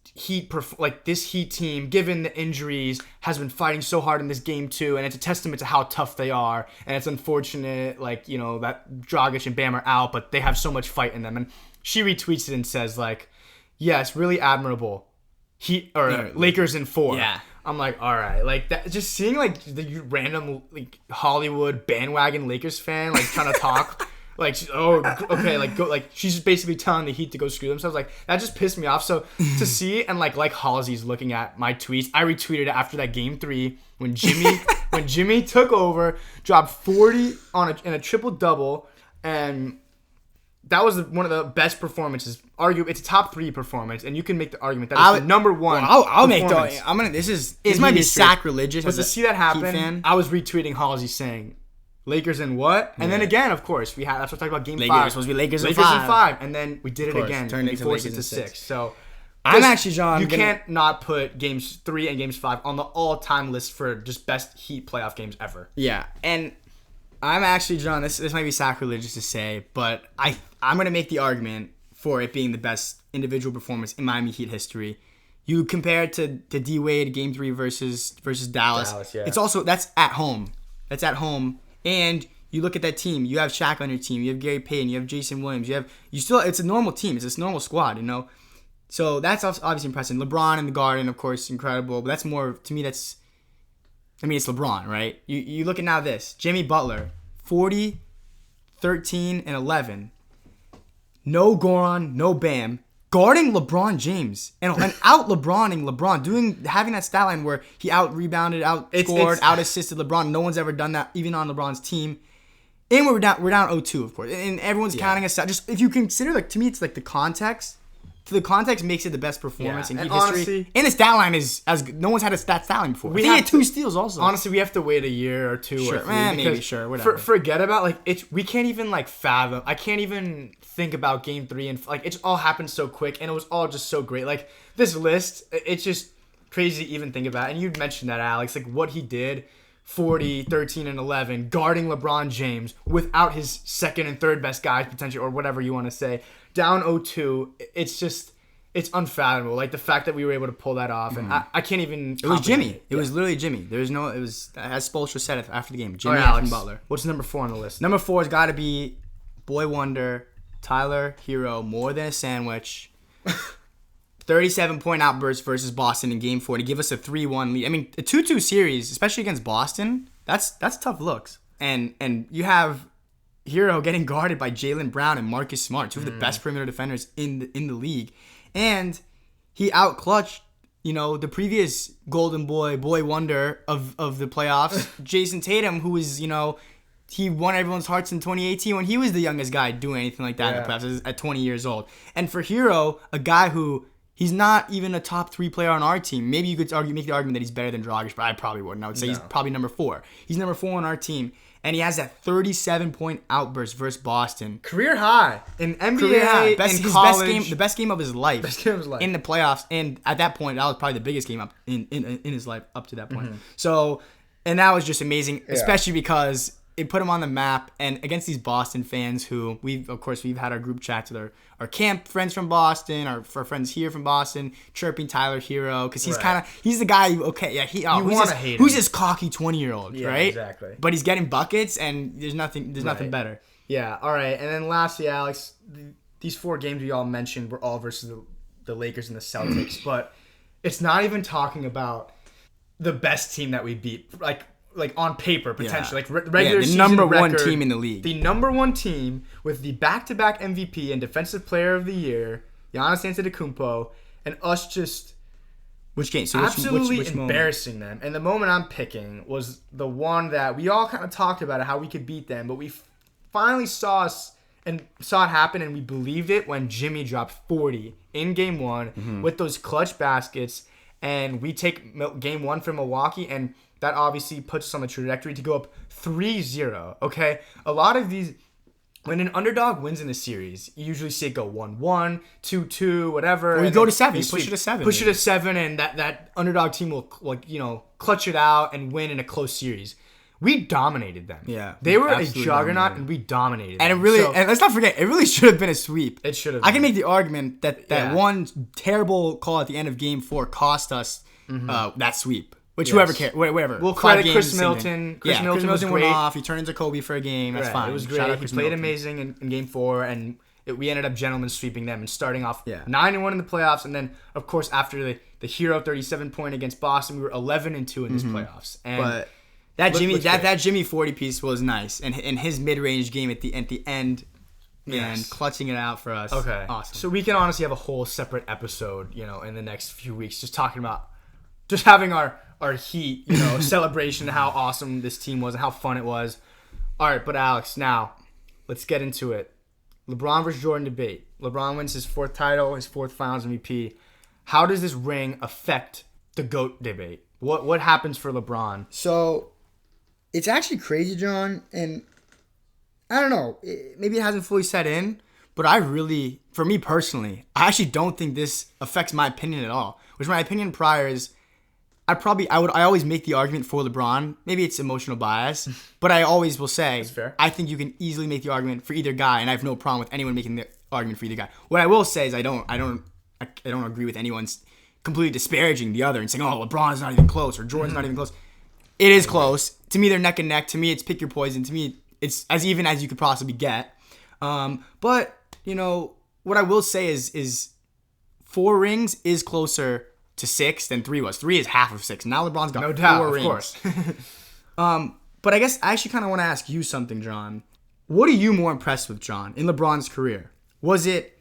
this Heat team, given the injuries, has been fighting so hard in this game too, and it's a testament to how tough they are. And it's unfortunate, that Dragic and Bam are out, but they have so much fight in them. And she retweets it and says, yeah, it's really admirable. Lakers in 4. Yeah. I'm like, all right, that. Just seeing the random Hollywood bandwagon Lakers fan trying to talk. She's basically telling the Heat to go screw themselves. That just pissed me off. So to see and Halsey's looking at my tweets, I retweeted it after that Game 3 when Jimmy took over, dropped 40 in a triple double, and that was one of the best performances. It's a top 3 performance, and you can make the argument that it's the number 1. I'll make the. This might be sacrilegious. But to see that happen, I was retweeting Halsey saying, Lakers in what? And then again, of course, that's what I talked about Game 5. Lakers supposed to be Lakers in 5. And then we did it again. Turned and we into forced Lakers it to in 6. So I'm actually, John. You can't not put Games 3 and Games 5 on the all-time list for just best Heat playoff games ever. Yeah, and I'm actually, John, this might be sacrilegious to say, but I'm going to make the argument for it being the best individual performance in Miami Heat history. You compare it to D-Wade Game 3 versus Dallas. Yeah. It's also, that's at home. And you look at that team. You have Shaq on your team. You have Gary Payton. You have Jason Williams. It's a normal team. It's a normal squad, So that's obviously impressive. LeBron in the Garden, of course, incredible. But that's more, to me, it's LeBron, right? You look at now this. Jimmy Butler, 40, 13, and 11. no Goran, no Bam, guarding LeBron James and out LeBroning LeBron, having that stat line where he out rebounded, outscored, out assisted LeBron. No one's ever done that, even on LeBron's team. And we're down 0-2, of course, and everyone's counting us out. Just if you consider, like, to me, it's like the context. The context makes it the best performance in Heat history. Honestly, and the stat line is as good. No one's had a stat line before. He had 2 steals also. Honestly, we have to wait a year or 2 or 3. Maybe, whatever. Forget about, like, we can't even, like, fathom. I can't even think about Game 3 and, like, it all happened so quick and it was all just so great. Like, this list, it's just crazy to even think about. And you mentioned that, Alex, like, what he did. 40, 13, and 11, guarding LeBron James without his second and third best guys, potentially, or whatever you want to say. Down 0-2, it's unfathomable. Like, the fact that we were able to pull that off, and I can't even... It was Jimmy. It was literally Jimmy. It was, as Spoelstra said it after the game, Jimmy Alex, Butler. What's number 4 on the list? Number 4 has got to be Boy Wonder, Tyler Hero, more than a sandwich. 37-point outburst versus Boston in Game 4 to give us a 3-1 lead. I mean, a 2-2 series, especially against Boston, that's tough looks. And you have Hero getting guarded by Jaylen Brown and Marcus Smart, 2 of the best perimeter defenders in the league. And he out-clutched, the previous Golden Boy Wonder of the playoffs, Jason Tatum, who was, he won everyone's hearts in 2018 when he was the youngest guy doing anything like that in the playoffs at 20 years old. And for Hero, a guy who... He's not even a top 3 player on our team. Maybe you could make the argument that he's better than Dragic, but I probably wouldn't. I would say he's probably number 4. He's number 4 on our team, and he has that 37-point outburst versus Boston. Career high in NBA, in college. The best game of his life. In the playoffs, and at that point, that was probably the biggest game up in his life up to that point. Mm-hmm. So, and that was just amazing, especially because it put him on the map, and against these Boston fans who we've had our group chats with our camp friends from Boston, our friends here from Boston, chirping Tyler Hero because he's the guy who's this cocky 20-year-old, right? Exactly. But he's getting buckets, and there's nothing better. Yeah. All right, and then lastly, Alex, these 4 games we all mentioned were all versus the Lakers and the Celtics, but it's not even talking about the best team that we beat, like on paper, potentially. Like regular season number record, 1 team in the league. The number 1 team with the back-to-back MVP and Defensive Player of the Year, Giannis Antetokounmpo, and us just... Which game? So absolutely which embarrassing them. And the moment I'm picking was the one that we all kind of talked about how we could beat them, but we finally saw it happen, and we believed it when Jimmy dropped 40 in Game 1 with those clutch baskets, and we take Game 1 from Milwaukee, and that obviously puts us on the trajectory to go up 3-0, okay? A lot of these, when an underdog wins in the series, you usually see it go 1-1, 2-2, whatever. Or you go to 7. You push it to 7. Push it to 7, and that underdog team will, clutch it out and win in a close series. We dominated them. Yeah. They were a juggernaut, and we dominated them. And let's not forget, it really should have been a sweep. It should have. I can make the argument that one terrible call at the end of Game 4 cost us that sweep. Which whoever cares, whatever. We'll credit Chris Middleton. Chris Middleton was great. Went off. He turned into Kobe for a game. That's fine. It was great. He played amazing in Game 4, and we ended up gentlemen sweeping them and starting off 9-1 in the playoffs. And then, of course, after the Hero 37-point against Boston, we were 11-2 in this playoffs. And that Jimmy 40 piece was nice, and his mid-range game at the end. And clutching it out for us. Okay, awesome. So we can honestly have a whole separate episode, in the next few weeks, just talking about, just having our Heat, celebration, how awesome this team was and how fun it was. All right, but Alex, now let's get into it. LeBron versus Jordan debate. LeBron wins his 4th title, his 4th Finals MVP. How does this ring affect the GOAT debate? What happens for LeBron? So it's actually crazy, John, and I don't know. Maybe it hasn't fully set in, but for me personally, I actually don't think this affects my opinion at all. Which my opinion prior is, I always make the argument for LeBron. Maybe it's emotional bias, but I always will say, I think you can easily make the argument for either guy, and I have no problem with anyone making the argument for either guy. What I will say is I don't agree with anyone's completely disparaging the other and saying, oh, LeBron's not even close or Jordan's not even close. It is close. To me, they're neck and neck. To me, it's pick your poison. To me, it's as even as you could possibly get. But, what I will say is 4 rings is closer to 6 than 3 was. 3 is half of 6. Now LeBron's got 4 rings. Of course. But I guess I actually kind of want to ask you something, John. What are you more impressed with, John, in LeBron's career? Was it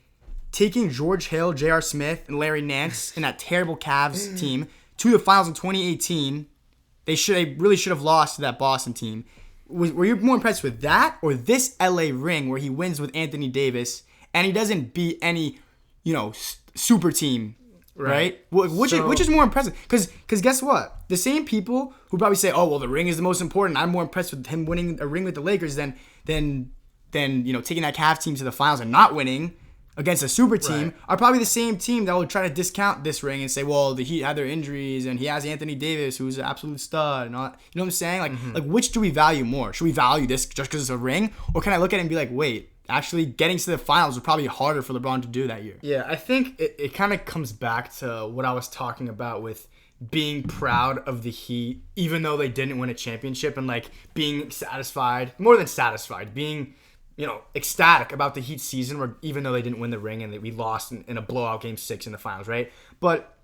taking George Hill, J.R. Smith, and Larry Nance in that terrible Cavs team to the finals in 2018? They really should have lost to that Boston team. Were you more impressed with that or this LA ring where he wins with Anthony Davis and he doesn't beat any, super team, right? Which is more impressive? Because guess what? The same people who probably say, oh, well, the ring is the most important. I'm more impressed with him winning a ring with the Lakers than taking that Cavs team to the finals and not winning against a super team are probably the same team that will try to discount this ring and say, well, the Heat had their injuries and he has Anthony Davis, who's an absolute stud. And all, you know what I'm saying? Like which do we value more? Should we value this just because it's a ring? Or can I look at it and be like, wait, actually getting to the finals was probably harder for LeBron to do that year? Yeah, I think it kind of comes back to what I was talking about with being proud of the Heat, even though they didn't win a championship, and like being satisfied, more than satisfied, being ecstatic about the Heat season, where even though they didn't win the ring and we lost in a blowout game 6 in the finals, right? But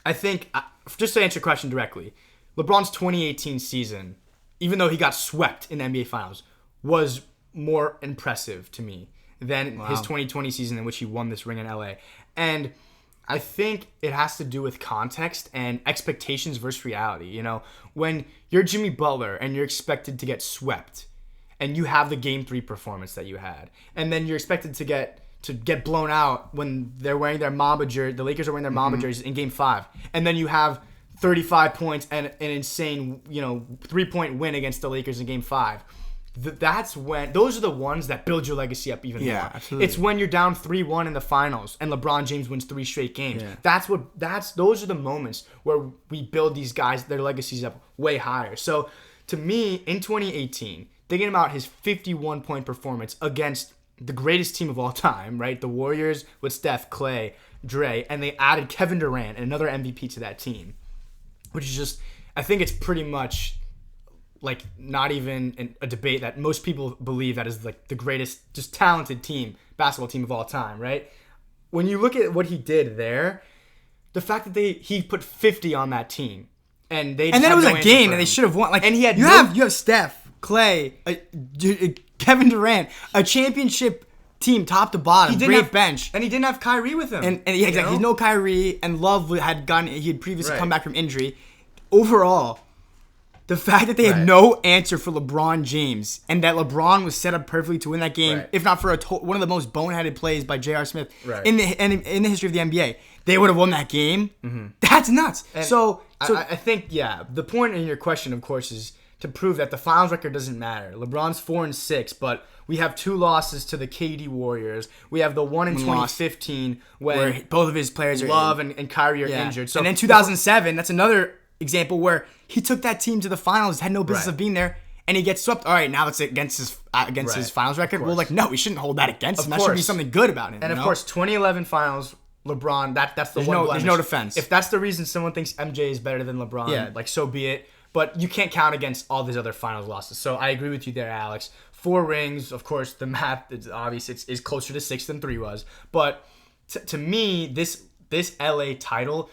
I think, just to answer your question directly, LeBron's 2018 season, even though he got swept in the NBA Finals, was more impressive to me than his 2020 season in which he won this ring in LA. And I think it has to do with context and expectations versus reality. When you're Jimmy Butler and you're expected to get swept, and you have the Game 3 performance that you had, and then you're expected to get blown out when they're wearing their Mamba jersey. The Lakers are wearing their Mamba jerseys in Game 5, and then you have 35 points and an insane 3-point win against the Lakers in Game 5. That's when those are the ones that build your legacy up even more. Absolutely. It's when you're down 3-1 in the finals and LeBron James wins 3 straight games. Yeah. Those are the moments where we build these guys, their legacies up way higher. So to me, in 2018, thinking about his 51-point performance against the greatest team of all time, right? The Warriors with Steph, Clay, Dre, and they added Kevin Durant and another MVP to that team, which is just, I think it's pretty much like not even a debate that most people believe that is like the greatest, just talented basketball team of all time, right? When you look at what he did there, the fact that he put 50 on that team, and then it was a game and they should have won. Like, and he had you have Steph, Clay, Kevin Durant, a championship team top to bottom, great bench, and he didn't have Kyrie with him. And yeah, exactly, he's no Kyrie, and Love he had previously come back from injury. Overall, the fact that they had no answer for LeBron James, and that LeBron was set up perfectly to win that game, if not for one of the most boneheaded plays by J.R. Smith in the history of the NBA, they would have won that game. Mm-hmm. That's nuts. And so I think the point in your question, of course, is to prove that the finals record doesn't matter. LeBron's 4-6, but we have 2 losses to the KD Warriors. We have the one in 2015 where both of his players are Love and Kyrie are injured. So, and then 2007, that's another example where he took that team to the finals, had no business of being there, and he gets swept. All right, now it's against his finals record. Well, no, we shouldn't hold that against him. That should be something good about him. And of course, 2011 finals, LeBron. That's the one. There's no defense. If that's the reason someone thinks MJ is better than LeBron, so be it. But you can't count against all these other finals losses. So I agree with you there, Alex. 4 rings, of course, the math is obvious. It's closer to 6 than 3 was. But to me, this LA title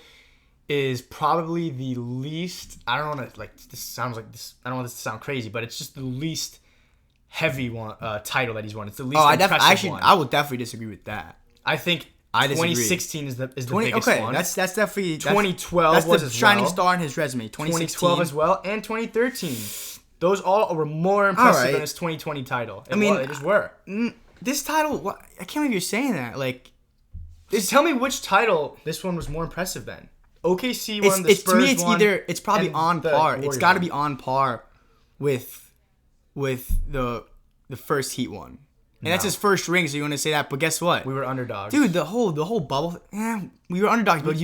is probably the least. I don't want to this sounds like this. I don't want this to sound crazy, but it's just the least heavy one title that he's won. It's the least impressive one. I will definitely disagree with that. I think 2016 is the biggest one. That's definitely 2012 that's was the as shining well. star in his resume. 2016 as well, and 2013. Those all were more impressive than his 2020 title. They just were. This title, I can't believe you're saying that. Just tell me which title this one was more impressive than. OKC won, the Spurs to me, won. It's probably on par. It's got to be on par with the first Heat one. And that's his first ring, so you want to say that. But guess what? We were underdogs. Dude, the whole bubble, we were underdogs. But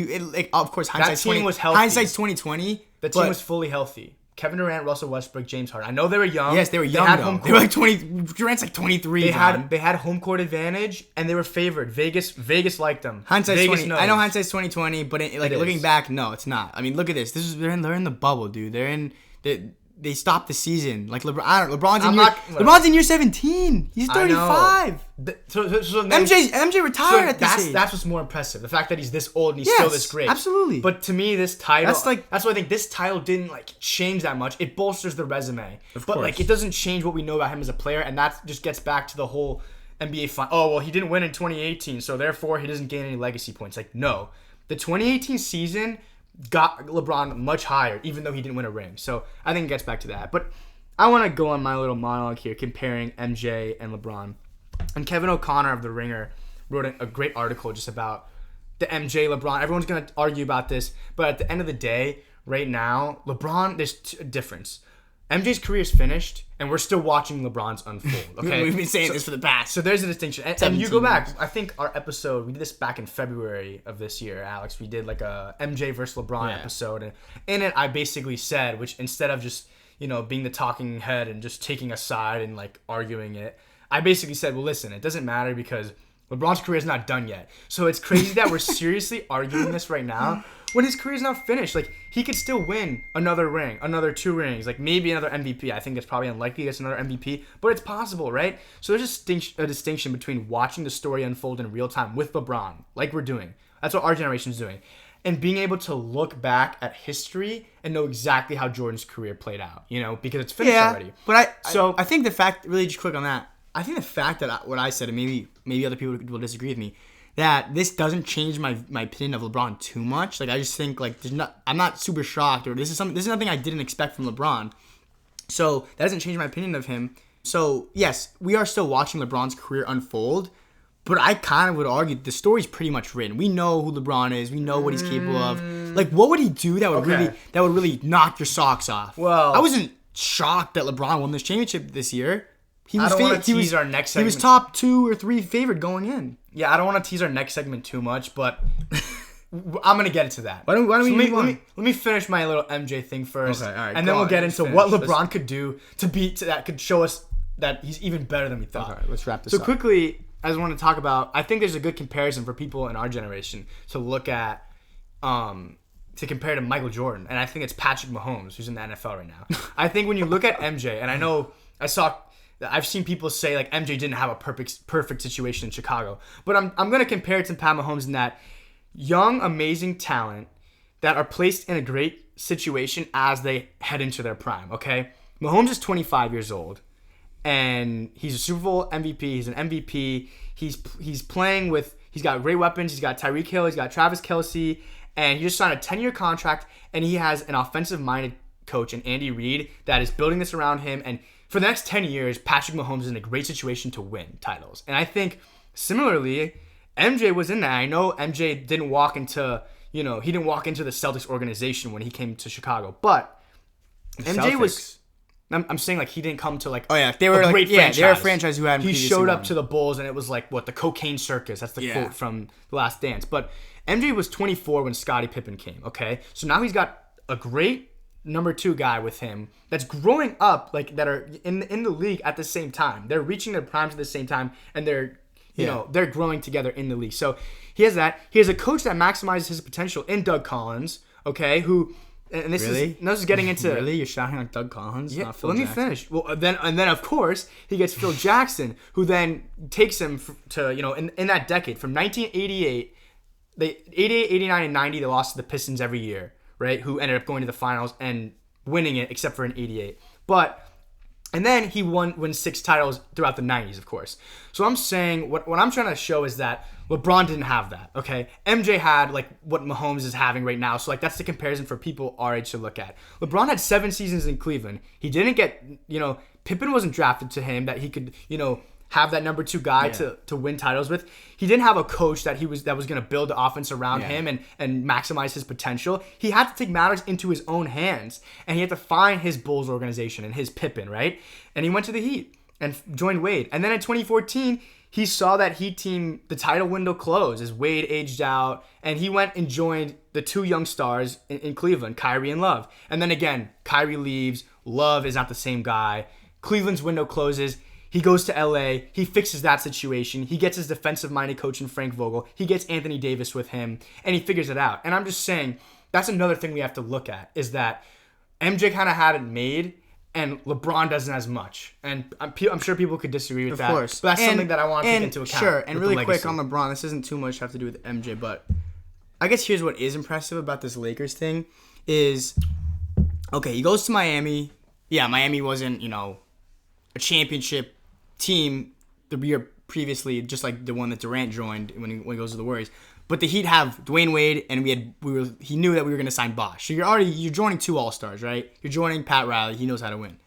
of course, hindsight's 2020. The team was fully healthy. Kevin Durant, Russell Westbrook, James Harden. I know they were young. Yes, they were young. They were like 20. Durant's like 23. They had home court advantage, and they were favored. Vegas liked them. Hindsight's Vegas 20. knows. I know hindsight's 2020, but looking back, no, it's not. I mean, look at this. They're in the bubble, dude. They stopped the season. Like LeBron's in year 17. He's 35. MJ retired at this age. That's what's more impressive. The fact that he's this old and he's still this great. Absolutely. But to me, this title, that's why I think this title didn't change that much. It bolsters the resume. But it doesn't change what we know about him as a player, and that just gets back to the whole NBA final. Oh, well, he didn't win in 2018, so therefore he doesn't gain any legacy points. Like, no. The 2018 season got LeBron much higher, even though he didn't win a ring. So I think it gets back to that. But I want to go on my little monologue here comparing MJ and LeBron. And Kevin O'Connor of The Ringer wrote a great article just about the MJ, LeBron. Everyone's going to argue about this. But at the end of the day, right now, LeBron, there's a difference. MJ's career is finished, and we're still watching LeBron's unfold. Okay, we've been saying this for the past. So there's a distinction. And you go back, I think our episode, we did this back in February of this year, Alex. We did like a MJ versus LeBron episode. And in it, I basically said, which instead of just, being the talking head and just taking a side and like arguing it, I basically said, well, listen, it doesn't matter because LeBron's career is not done yet. So it's crazy that we're seriously arguing this right now when his career is not finished. Like, he could still win another ring, another 2 rings, like maybe another MVP. I think it's probably unlikely he gets another MVP, but it's possible, right? So there's a distinction between watching the story unfold in real time with LeBron, like we're doing. That's what our generation's doing. And being able to look back at history and know exactly how Jordan's career played out, because it's finished already. But I think the fact, really just quick on that, I think the fact that what I said, and maybe other people will disagree with me, that this doesn't change my opinion of LeBron too much. Like, I just think like I'm not super shocked, or this is nothing I didn't expect from LeBron. So that doesn't change my opinion of him. So yes, we are still watching LeBron's career unfold, but I kind of would argue the story's pretty much written. We know who LeBron is. We know what he's capable of. Like, what would he do that would really knock your socks off? Well, I wasn't shocked that LeBron won this championship this year. I don't want to tease our next segment. He was top 2 or 3 favorite going in. Yeah, I don't want to tease our next segment too much, but I'm going to get into that. Why don't we let me finish my little MJ thing first. Okay, all right. And then we'll get into what LeBron could do that could show us that he's even better than we thought. Okay, let's wrap this up. So quickly, I just want to talk about, I think there's a good comparison for people in our generation to look at, to compare to Michael Jordan. And I think it's Patrick Mahomes, who's in the NFL right now. I think when you look at MJ, and I know I've seen people say like MJ didn't have a perfect situation in Chicago, but I'm gonna compare it to Pat Mahomes in that young, amazing talent that are placed in a great situation as they head into their prime. Okay, Mahomes is 25 years old, and he's a Super Bowl MVP. He's an MVP. He's playing with. He's got great weapons. He's got Tyreek Hill. He's got Travis Kelce, and he just signed a 10-year contract. And he has an offensive-minded coach in Andy Reid that is building this around him. And for the next 10 years, Patrick Mahomes is in a great situation to win titles. And I think, similarly, MJ was in that. I know MJ didn't walk into, he didn't walk into the Celtics organization when he came to Chicago. But MJ was, I'm saying like he didn't come to like, oh yeah, they were a great franchise. They were a franchise who had. He showed up to the Bulls and it was like the cocaine circus. That's the quote from The Last Dance. But MJ was 24 when Scottie Pippen came. Okay, so now he's got a great number 2 guy with him that's growing up, like that are in the league at the same time. They're reaching their primes at the same time, and they're they're growing together in the league. So he has that. He has a coach that maximizes his potential in Doug Collins. Okay, who and this is getting into really, you're shouting like Doug Collins. Yeah, let me finish. Well, then of course he gets Phil Jackson, who then takes him to in that decade from 1988, 88, 89, and 90 they lost to the Pistons every year. Right, who ended up going to the finals and winning it, except for in '88. And then he wins 6 titles throughout the '90s, of course. So I'm saying what I'm trying to show is that LeBron didn't have that. Okay, MJ had like what Mahomes is having right now. So like that's the comparison for people our age to look at. LeBron had 7 seasons in Cleveland. He didn't get Pippen wasn't drafted to him that he could have that number 2 guy to win titles with. He didn't have a coach that was going to build the offense around him and maximize his potential. He had to take matters into his own hands, and he had to find his Bulls organization and his Pippen, right? And he went to the Heat and joined Wade. And then in 2014, he saw that Heat team, the title window close as Wade aged out, and he went and joined the 2 young stars in Cleveland, Kyrie and Love. And then again, Kyrie leaves. Love is not the same guy. Cleveland's window closes. He goes to LA. He fixes that situation. He gets his defensive-minded coach in Frank Vogel. He gets Anthony Davis with him, and he figures it out. And I'm just saying that's another thing we have to look at is that MJ kind of had it made, and LeBron doesn't as much. And I'm sure people could disagree with that. Of course. But that's something that I want to take into account. Sure, and really quick on LeBron, this isn't too much to have to do with MJ, but I guess here's what is impressive about this Lakers thing is, okay, he goes to Miami. Yeah, Miami wasn't, a championship team the year previously, just like the one that Durant joined when he goes to the Warriors. But the Heat have Dwayne Wade, and he knew that we were going to sign Bosh. So you're joining 2 All-Stars, right? You're joining Pat Riley. He knows how to win.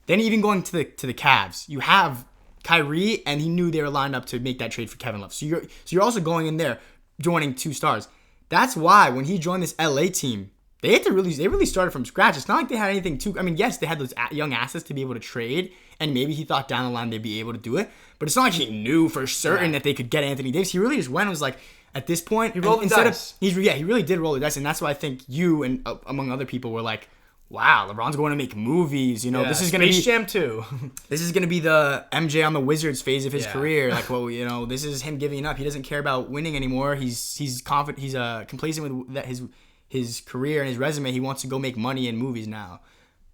Then even going to the Cavs, you have Kyrie, and he knew they were lined up to make that trade for Kevin Love. So you're also going in there joining 2 stars. That's why when he joined this LA team, they really started from scratch. It's not like they had anything too. I mean, yes, they had those young assets to be able to trade, and maybe he thought down the line they'd be able to do it. But it's not like he knew for certain that they could get Anthony Davis. He really just went and was like, at this point, he rolled the dice. He really did roll the dice, and that's why I think you and among other people were like, wow, LeBron's going to make movies. This is going to be Space Jam 2. This is going to be the MJ on the Wizards phase of his career. Like, well, this is him giving up. He doesn't care about winning anymore. He's confident. He's complacent with that his career and his resume. He wants to go make money in movies now.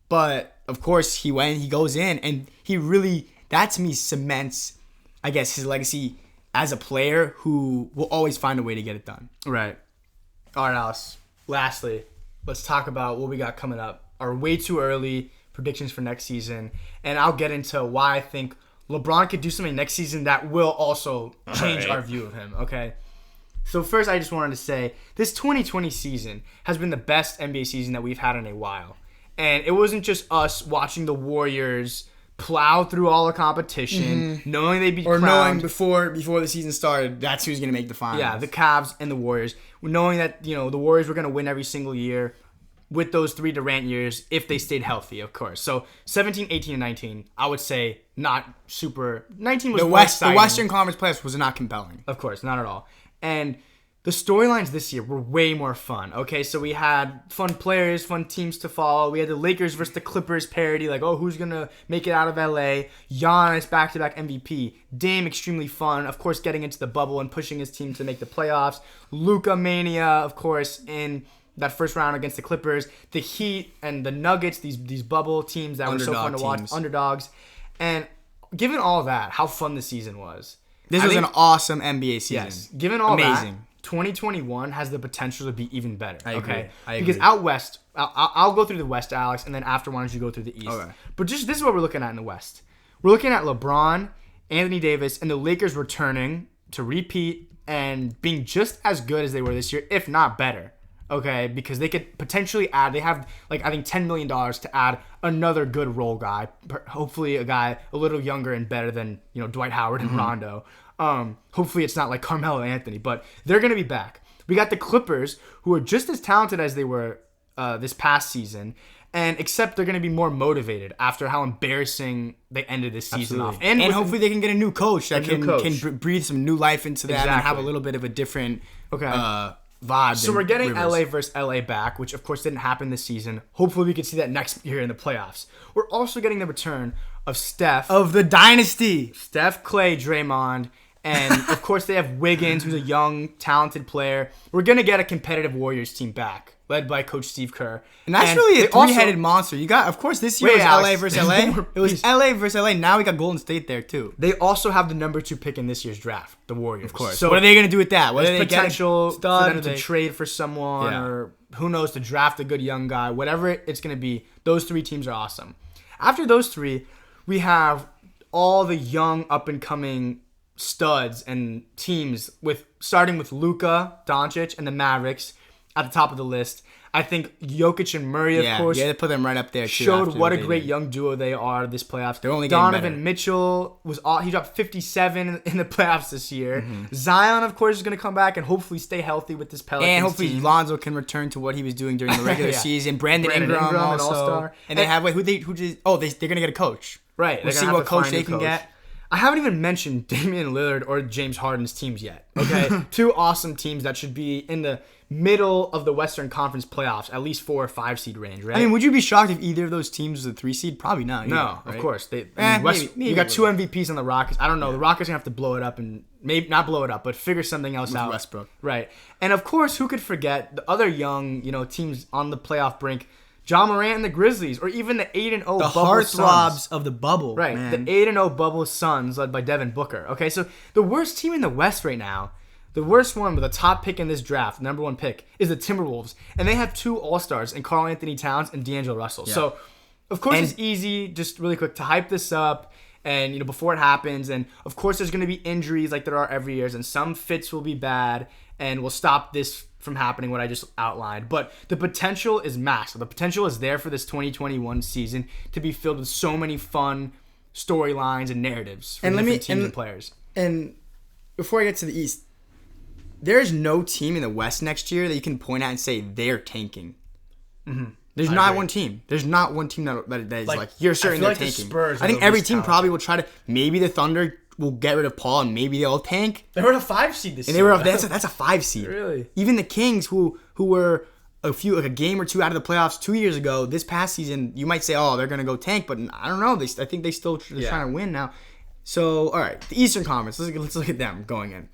But of course, he goes in, and he really, that to me cements, I guess, his legacy as a player who will always find a way to get it done. Right. All right, Alice. Lastly, let's talk about what we got coming up. Our way too early predictions for next season. And I'll get into why I think LeBron could do something next season that will also change our view of him, okay? So first, I just wanted to say, this 2020 season has been the best NBA season that we've had in a while. And it wasn't just us watching the Warriors plow through all the competition, knowing they'd be crowned. Knowing before the season started, that's who's going to make the finals. Yeah, the Cavs and the Warriors. Knowing that, the Warriors were going to win every single year with those 3 Durant years if they stayed healthy, of course. So 17, 18, and 19, I would say not super. 19 was the Western Conference playoffs was not compelling. Of course, not at all. And the storylines this year were way more fun. Okay, so we had fun players, fun teams to follow. We had the Lakers versus the Clippers parody, like, oh, who's going to make it out of LA? Giannis back-to-back MVP. Dame, extremely fun. Of course, getting into the bubble and pushing his team to make the playoffs. Luka Mania, of course, in that first round against the Clippers. The Heat and the Nuggets, these bubble teams that were so fun to watch. Underdogs. And given all that, how fun the season was. This was an awesome NBA season. Yes. Given all that, 2021 has the potential to be even better. I agree. Because out west, I'll go through the West, Alex, and then after why don't you go through the East. Okay. But this is what we're looking at in the West. We're looking at LeBron, Anthony Davis, and the Lakers returning to repeat and being just as good as they were this year, if not better. Okay, because they could potentially add, they have, I think $10 million to add another good role guy. Hopefully a guy a little younger and better than, Dwight Howard and Rondo. Hopefully it's not like Carmelo Anthony, but they're going to be back. We got the Clippers, who are just as talented as they were this past season, and except they're going to be more motivated after how embarrassing they ended this season off. And hopefully they can get a new coach that can breathe some new life into that and have a little bit of a different vibe. So we're getting LA versus LA back, which of course didn't happen this season. Hopefully we can see that next year in the playoffs. We're also getting the return of Steph. Of the dynasty. Steph, Clay, Draymond. And, of course, they have Wiggins, who's a young, talented player. We're going to get a competitive Warriors team back, led by Coach Steve Kerr. And that's really a three-headed monster. You got, of course, this year was LA versus LA. It was LA versus LA. Now we got Golden State there, too. They also have the number 2 pick in this year's draft, the Warriors. Of course. So what are they going to do with that? What are they potential for them to trade for someone or, who knows, to draft a good young guy. Whatever it's going to be, those 3 teams are awesome. After those 3, we have all the young, up-and-coming studs and teams starting with Luka Doncic and the Mavericks at the top of the list. I think Jokic and Murray, of course, they put them right up there too. Showed what a great young duo they are this playoffs. They're only getting Donovan Mitchell he dropped 57 in the playoffs this year. Mm-hmm. Zion, of course, is going to come back and hopefully stay healthy with this Pelicans and hopefully team. Lonzo can return to what he was doing during the regular season. Brandon Ingram also, an all-star. And they have they're going to get a coach. Right, we'll see what coach they can get. I haven't even mentioned Damian Lillard or James Harden's teams yet. Okay, 2 awesome teams that should be in the middle of the Western Conference playoffs, at least 4 or 5 seed range, right? I mean, would you be shocked if either of those teams was a 3 seed? Probably not. No, of course. You got 2 MVPs on the Rockets. I don't know. The Rockets are gonna have to blow it up and maybe not blow it up, but figure something else out. Westbrook, right? And of course, who could forget the other young, teams on the playoff brink? Ja Morant and the Grizzlies, or even the 8-0 bubble Suns. The heartthrobs of the bubble, right? Man. The 8-0 bubble Suns, led by Devin Booker. Okay, so the worst team in the West right now, the worst one with a top pick in this draft, number 1 pick, is the Timberwolves, and they have 2 All-Stars in Karl-Anthony Towns and D'Angelo Russell. Yeah. So, of course, it's easy, just really quick, to hype this up and before it happens, and of course there's going to be injuries like there are every year, and some fits will be bad and will stop this from happening, what I just outlined. But the potential is massive. The potential is there for this 2021 season to be filled with so many fun storylines and narratives for different teams and players. And before I get to the East, there's no team in the West next year that you can point at and say they're tanking. Mm-hmm. There's not one team. There's not one team that is like you're certain they're tanking. I think every team probably will try to. Maybe the Thunder will get rid of Paul and maybe they'll tank. They were a 5 seed this year. And they were that's a 5 seed. Really? Even the Kings, who were a game or two out of the playoffs 2 years ago, this past season, you might say, oh, they're gonna go tank, but I don't know. I think they're trying to win now. So all right, the Eastern Conference. Let's look at them going in.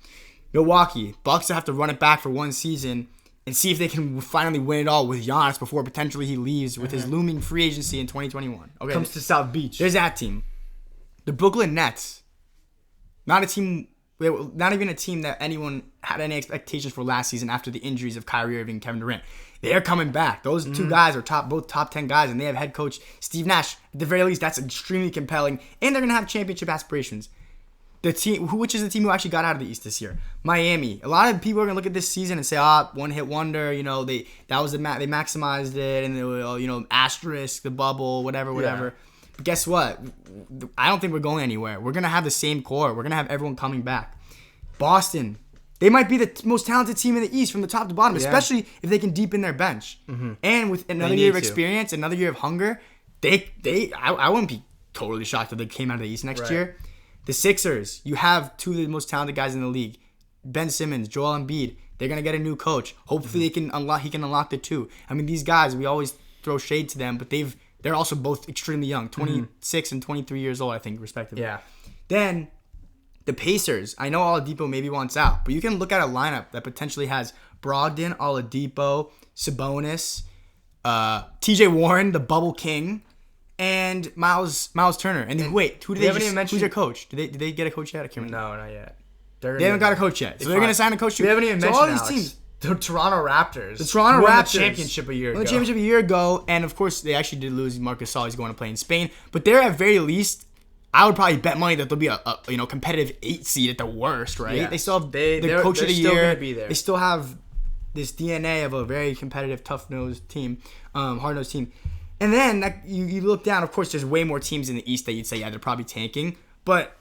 Milwaukee Bucks have to run it back for one season and see if they can finally win it all with Giannis before potentially he leaves with his looming free agency in 2021. Okay, comes to South Beach. There's that team. The Brooklyn Nets. Not even a team that anyone had any expectations for last season after the injuries of Kyrie Irving and Kevin Durant. They're coming back. Those two guys are both top 10 guys, and they have head coach Steve Nash. At the very least, that's extremely compelling, and they're going to have championship aspirations. The team, which is the team who actually got out of the East this year? Miami. A lot of people are gonna look at this season and say, one hit wonder. They maximized it, and they were, asterisk the bubble, whatever. Yeah. But guess what? I don't think we're going anywhere. We're gonna have the same core. We're gonna have everyone coming back. Boston. They might be the most talented team in the East from the top to bottom, especially if they can deepen their bench. Mm-hmm. And with another year of experience, another year of hunger, I wouldn't be totally shocked if they came out of the East next year. The Sixers, you have two of the most talented guys in the league. Ben Simmons, Joel Embiid. They're going to get a new coach. Hopefully he can unlock the two. I mean, these guys, we always throw shade to them, but they're also both extremely young, 26 and 23 years old, I think, respectively. Yeah. Then the Pacers. I know Oladipo maybe wants out, but you can look at a lineup that potentially has Brogdon, Oladipo, Sabonis, TJ Warren, the Bubble King, and Miles Turner. And then, wait, who's their coach? Did they get a coach yet? I can't remember. No, not yet. They haven't got a coach yet. So they're going to sign a coach too. We haven't even mentioned all these teams. The Toronto Raptors. Won the championship a year ago. And of course, they actually did lose Marc Gasol. He's going to play in Spain. But they're at very least, I would probably bet money that they'll be a competitive 8 seed at the worst, right? Yeah. They still have the coach of the year. They still have this DNA of a very competitive, tough-nosed team, hard-nosed team. And then you look down, of course, there's way more teams in the East that you'd say, they're probably tanking. But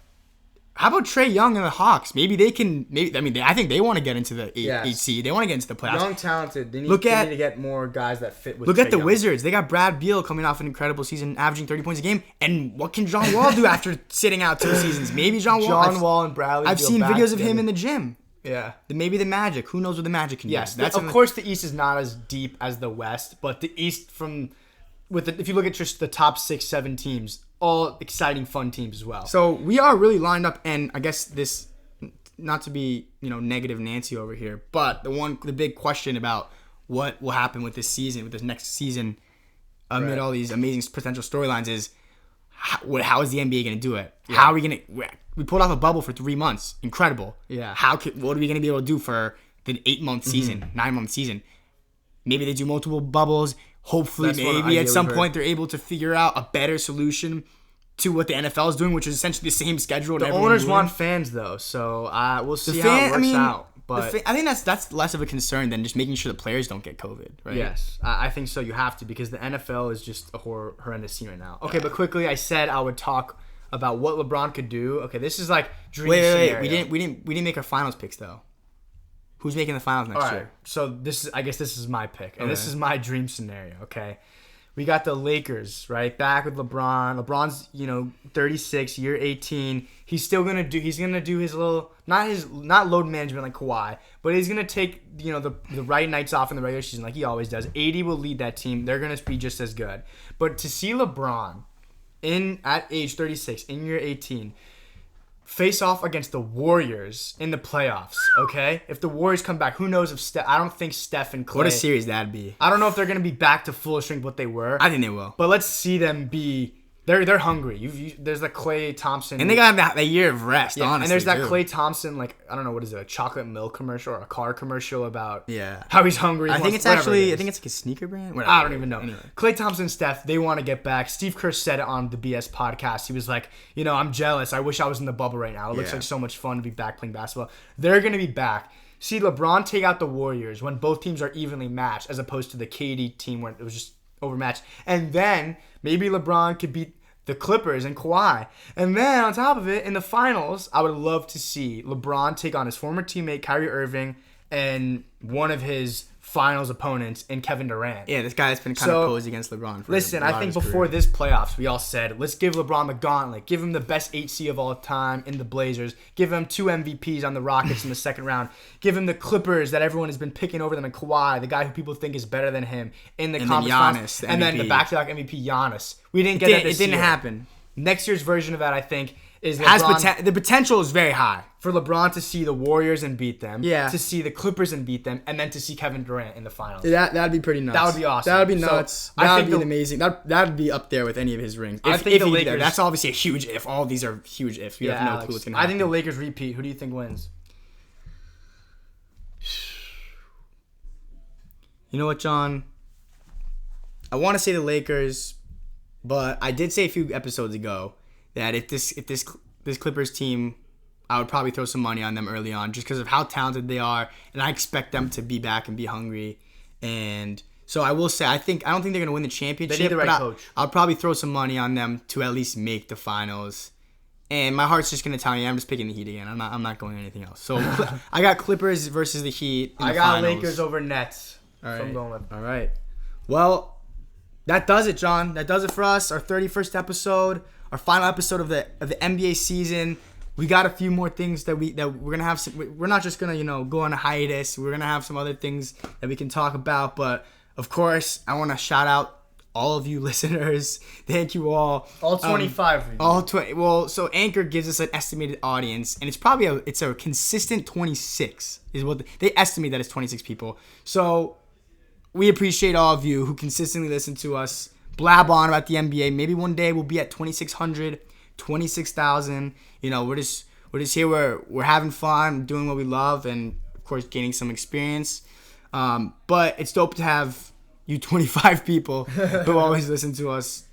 how about Trae Young and the Hawks? Maybe they can. I think they want to get into the 8 seed. They want to get into the playoffs. Young, talented. They need to get more guys that fit with Look Trae at the Young. Wizards. They got Brad Beal coming off an incredible season, averaging 30 points a game. And what can John Wall do after sitting out 2 seasons? Maybe John Wall and Bradley I've seen videos of him in the gym. Yeah. Maybe the Magic. Who knows what the Magic can do? Yes. Of course, the East is not as deep as the West, but the East if you look at just the top 6-7 teams, all exciting, fun teams as well. So we are really lined up, and I guess this, not to be negative Nancy over here, but the big question about what will happen with this next season, amid all these amazing potential storylines is how is the NBA going to do it? Yeah. How are we going to? We pulled off a bubble for 3 months, incredible. Yeah. What are we going to be able to do for the 8-month season, 9-month season? Maybe they do multiple bubbles. Hopefully, maybe at some point they're able to figure out a better solution to what the NFL is doing, which is essentially the same schedule. The owners want fans, though, so we'll see how it works out. But I think that's less of a concern than just making sure the players don't get COVID, right? Yes, I think so. You have to, because the NFL is just a horrendous scene right now. Okay, but quickly, I said I would talk about what LeBron could do. Okay, this is like dream scenario. We didn't make our finals picks though. Who's making the finals next year? So I guess this is my pick, and this is my dream scenario. Okay, we got the Lakers right back with LeBron. LeBron's 36, year 18. He's gonna do his little not load management like Kawhi, but he's gonna take the right nights off in the regular season like he always does. 80 will lead that team. They're gonna be just as good. But to see LeBron at age 36 in year 18. Face off against the Warriors in the playoffs, okay? If the Warriors come back, who knows if I don't think Steph and Klay... What a series that'd be. I don't know if they're going to be back to full strength what they were. I think they will. But let's see them be They're hungry. There's that Klay Thompson. And they got that year of rest, honestly. And there's that too. Klay Thompson, like, I don't know, what is it, a chocolate milk commercial or a car commercial about Yeah. how he's hungry. I think it's actually, I think it's like a sneaker brand. Whatever. I don't even know. Anyway. Klay Thompson and Steph, they want to get back. Steve Kerr said it on the BS podcast. He was like, I'm jealous. I wish I was in the bubble right now. It looks like so much fun to be back playing basketball. They're going to be back. See LeBron take out the Warriors when both teams are evenly matched as opposed to the KD team where it was just overmatched. And then maybe LeBron could beat the Clippers and Kawhi. And then on top of it, in the finals, I would love to see LeBron take on his former teammate Kyrie Irving and one of his finals opponents in Kevin Durant. Yeah, this guy has been kind of posed against LeBron. Listen, I think before this playoffs, we all said, let's give LeBron the gauntlet. Give him the best 8C of all time in the Blazers. Give him 2 MVPs on the Rockets in the second round. Give him the Clippers that everyone has been picking over them, and Kawhi, the guy who people think is better than him in the conference finals. And then the back-to-back MVP, Giannis. We didn't get that this year. It didn't happen. Next year's version of that, I think, is LeBron. The potential is very high. For LeBron to see the Warriors and beat them, to see the Clippers and beat them, and then to see Kevin Durant in the finals. That'd be pretty nuts. That would be awesome. That would be nuts. So, that would be amazing. That'd be up there with any of his rings. I think the Lakers. That's obviously a huge if. All these are huge ifs. We have no clue what's going to happen. I think the Lakers repeat. Who do you think wins? You know what, John? I want to say the Lakers, but I did say a few episodes ago that if this Clippers team, I would probably throw some money on them early on just because of how talented they are, and I expect them to be back and be hungry. And so I will say, I don't think they're going to win the championship. They need the right coach. I'll probably throw some money on them to at least make the finals. And my heart's just going to tell me I'm just picking the Heat again. I'm not going anything else. So I got Clippers versus the Heat in the finals. Lakers over Nets. All right. So I'm going with. All right. Well, that does it, John. That does it for us. Our 31st episode, our final episode of the NBA season. We got a few more things that we're gonna have. We're not just gonna go on a hiatus. We're gonna have some other things that we can talk about. But of course, I want to shout out all of you listeners. Thank you all. All 25. All 20. Well, so Anchor gives us an estimated audience, and it's probably a consistent 26. Is what they estimate that it's 26 people. So we appreciate all of you who consistently listen to us blab on about the NBA. Maybe one day we'll be at 2,600, 26,000. We're just here. We're having fun, doing what we love, and of course gaining some experience. But it's dope to have you 25 people who always listen to us,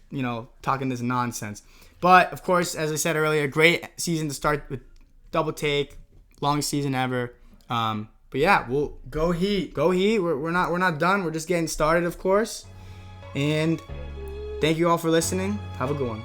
talking this nonsense. But of course, as I said earlier, great season to start with double take, longest season ever. But yeah, we'll go Heat. Go Heat. We're not done. We're just getting started, of course. And thank you all for listening. Have a good one.